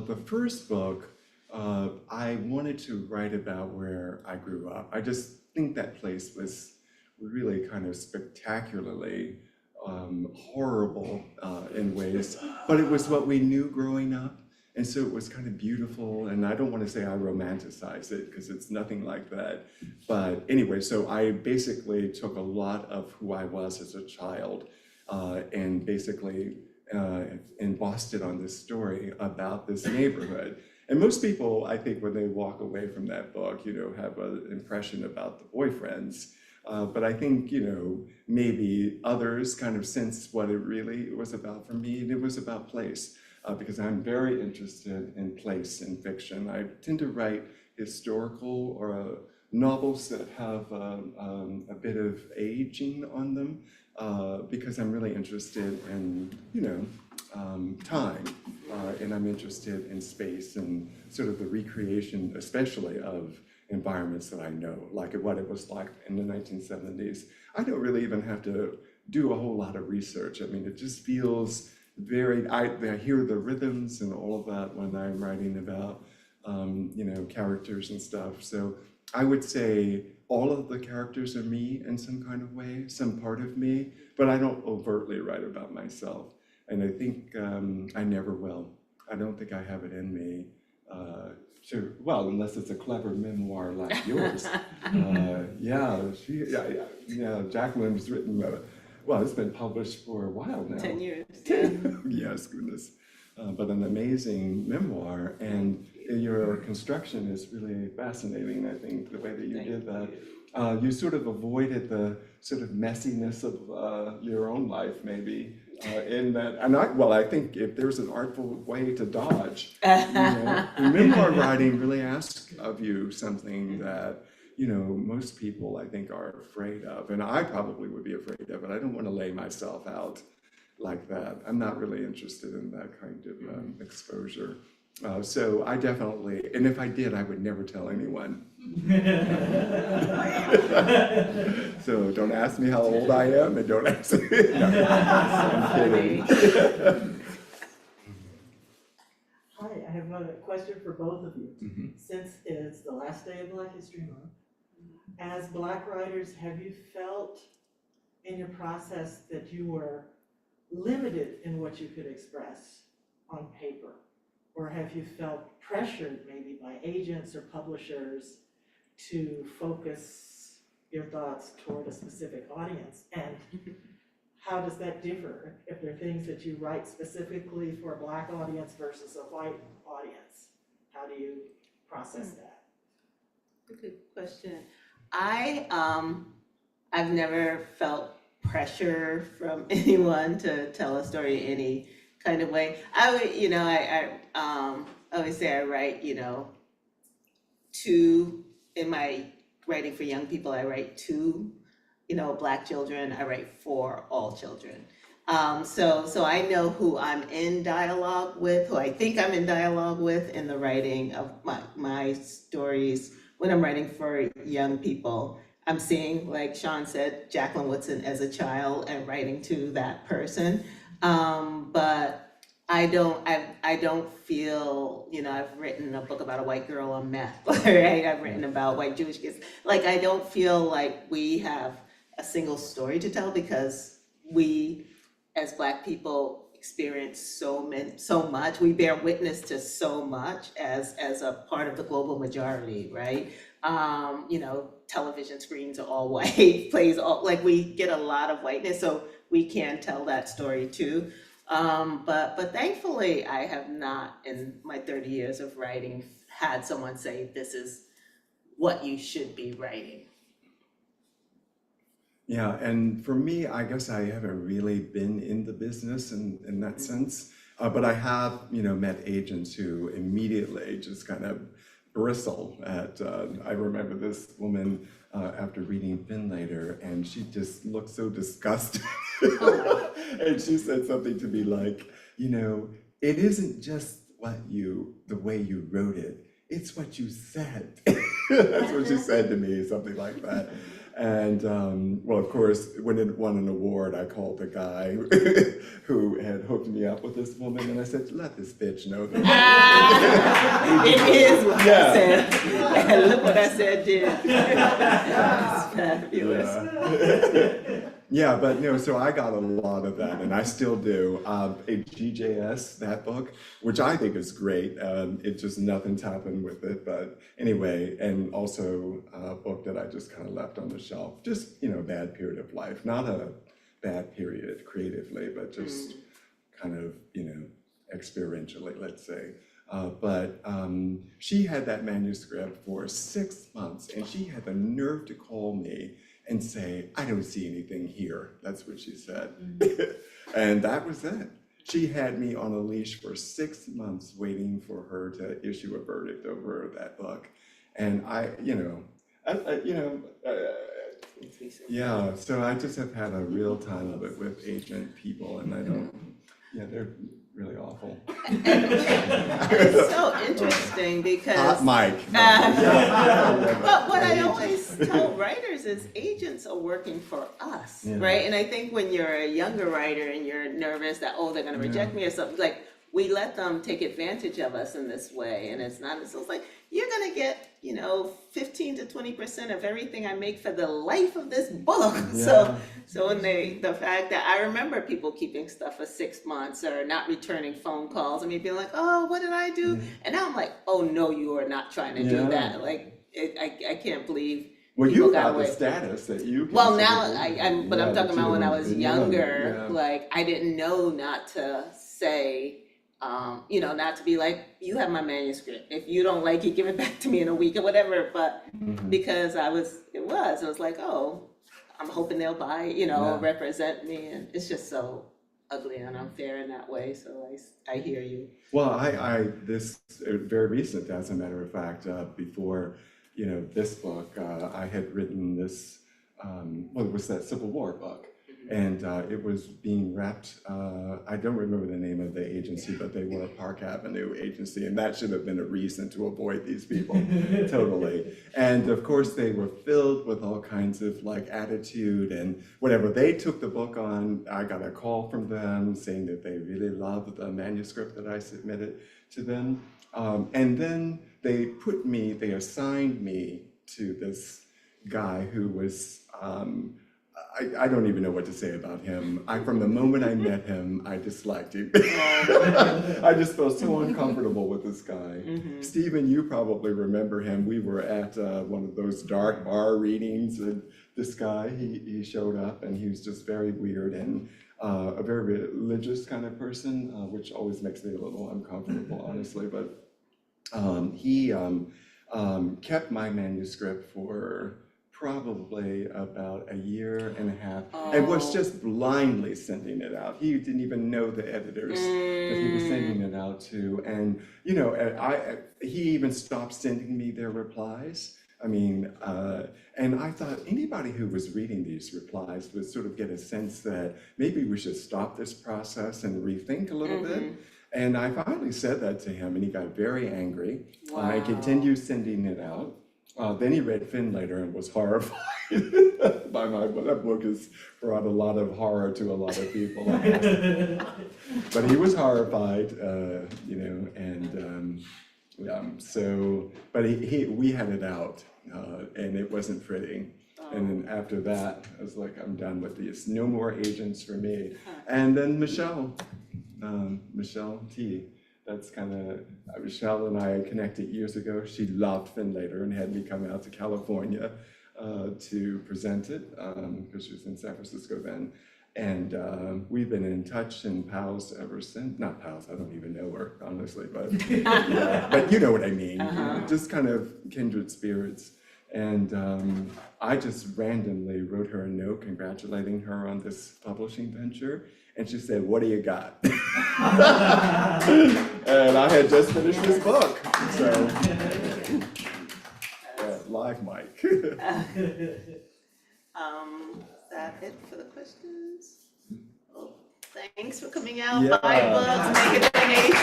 the first book, I wanted to write about where I grew up. I just think that place was really kind of spectacularly horrible in ways, but it was what we knew growing up. And so it was kind of beautiful, and I don't want to say I romanticize it because it's nothing like that. But anyway, so I basically took a lot of who I was as a child and basically embossed it on this story about this neighborhood. And most people, I think, when they walk away from that book, have an impression about the boyfriends. But I think, maybe others kind of sensed what it really was about for me, and it was about place. Because I'm very interested in place in fiction. I tend to write historical or novels that have a bit of aging on them because I'm really interested in, time, and I'm interested in space and sort of the recreation, especially of environments that I know, like what it was like in the 1970s. I don't really even have to do a whole lot of research. I mean, it just feels I hear the rhythms and all of that when I'm writing about, characters and stuff. So I would say all of the characters are me in some kind of way, some part of me, but I don't overtly write about myself. And I think I never will. I don't think I have it in me unless it's a clever memoir like yours. Jacqueline has written it's been published for a while now. 10 years. Yes, goodness. But an amazing memoir, and your construction is really fascinating, I think, the way that you did that. You sort of avoided the sort of messiness of your own life, maybe, in that, and I think if there's an artful way to dodge, memoir writing really asks of you something that most people, I think, are afraid of, and I probably would be afraid of it. I don't want to lay myself out like that. I'm not really interested in that kind of exposure. So I definitely, and if I did, I would never tell anyone. So don't ask me how old I am, and don't ask me. No, I'm kidding. Hi, I have a question for both of you. Mhm. Since it's the last day of Black History Month, as Black writers, have you felt in your process that you were limited in what you could express on paper? Or have you felt pressured maybe by agents or publishers to focus your thoughts toward a specific audience? And how does that differ if there are things that you write specifically for a Black audience versus a white audience? How do you process that? Good question. I've never felt pressure from anyone to tell a story any kind of way. I would, I always say I write, in my writing for young people, I write to, Black children, I write for all children. So I know who I'm in dialogue with, who I think I'm in dialogue with in the writing of my stories. When I'm writing for young people, I'm seeing, like Shawn said, Jacqueline Woodson as a child and writing to that person. But I don't feel, I've written a book about a white girl on meth, right? I've written about white Jewish kids. Like, I don't feel like we have a single story to tell because we, as Black people, experience so much. We bear witness to so much as a part of the global majority, right? Television screens are all white, plays all, like, we get a lot of whiteness, so we can tell that story too. But thankfully, I have not, in my 30 years of writing, had someone say, this is what you should be writing. Yeah, and for me, I guess I haven't really been in the business in that sense, but I have, met agents who immediately just kind of bristle at, I remember this woman after reading Finlater, and she just looked so disgusted. And she said something to me like, it isn't just the way you wrote it, it's what you said. That's what she said to me, something like that. And well, of course, when it won an award, I called the guy who had hooked me up with this woman, and I said, "Let this bitch know that." It is what Yeah. I said. And look what I said did. It's fabulous. Yeah, but no, so I got a lot of that, and I still do. A GJS, that book, which I think is great. It just nothing's happened with it, but anyway, and also a book that I just kind of left on the shelf. Just, a bad period of life, not a bad period creatively, but just kind of, experientially, let's say. But she had that manuscript for 6 months, and she had the nerve to call me and say, "I don't see anything here." That's what she said. And that was it. She had me on a leash for 6 months waiting for her to issue a verdict over that book. And yeah, so I just have had a real time of it with agent people, and I don't, they're really awful. It's so interesting because. Hot mic. But what I always tell writers is agents are working for us, Yeah. right? And I think when you're a younger writer and you're nervous that, they're gonna reject me or something, like, we let them take advantage of us in this way, and it's like, you're gonna get, 15 to 20% of everything I make for the life of this book. Yeah. So when the fact that I remember people keeping stuff for 6 months or not returning phone calls, and me being like, "Oh, what did I do?" And now I'm like, "Oh no, you are not trying to do that." Like, I can't believe. Well, people you got got the away. status that you. Well, now consider- I'm talking about when I was younger. Yeah. Like, I didn't know not to say, not to be like, "You have my manuscript. If you don't like it, give it back to me in a week," or whatever. But because it was like, "Oh, I'm hoping they'll buy, represent me," and it's just so ugly and unfair in that way. So I hear you. Well, this very recent, as a matter of fact, before, this book, I had written this, it was that Civil War book. And it was being wrapped, I don't remember the name of the agency, but they were a Park Avenue agency, and that should have been a reason to avoid these people, totally. And of course, they were filled with all kinds of attitude and whatever. They took the book on. I got a call from them saying that they really loved the manuscript that I submitted to them. And then they assigned me to this guy who was, I don't even know what to say about him. From the moment I met him, I disliked him. I just felt so uncomfortable with this guy. Stephen, you probably remember him. We were at one of those dark bar readings, and this guy, he showed up, and he was just very weird and a very religious kind of person, which always makes me a little uncomfortable, honestly. But he kept my manuscript for probably about a year and a half, and was just blindly sending it out. He didn't even know the editors that he was sending it out to, and he even stopped sending me their replies. I mean, and I thought anybody who was reading these replies would sort of get a sense that maybe we should stop this process and rethink a little bit. And I finally said that to him, and he got very angry. I continued sending it out. Then he read Finlater and was horrified by my book. That book has brought a lot of horror to a lot of people. But he was horrified, but we had it out, and it wasn't pretty. And then after that, I was like, I'm done with these. No more agents for me. And then Michelle T. That's kind of, Michelle and I connected years ago. She loved Finlater and had me come out to California to present it, because she was in San Francisco then. And we've been in touch and pals ever since. Not pals, I don't even know her, honestly, but but you know what I mean. Just kind of kindred spirits. And I just randomly wrote her a note congratulating her on this publishing venture. And she said, "What do you got?" And I had just finished this book. So, live mic. Is that it for the questions? Well, thanks for coming out. Yeah. Buy books, make a donation.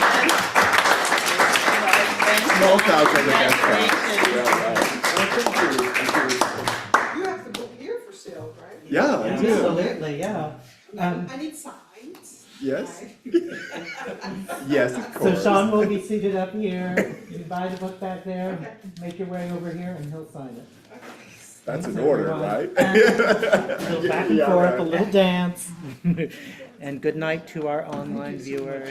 Small pouch on the best Congratulations. pouch. Yeah, right. Well, thank you. You have the book here? Yeah, I do. Absolutely, yeah. I need signs. Yes? Yes, of So course. Shawn will be seated up here, you buy the book back there, make your way over here and he'll sign it. That's Thanks, an order, everyone. right? A little back and Yeah, forth, right. a little dance. And good night to our online viewers.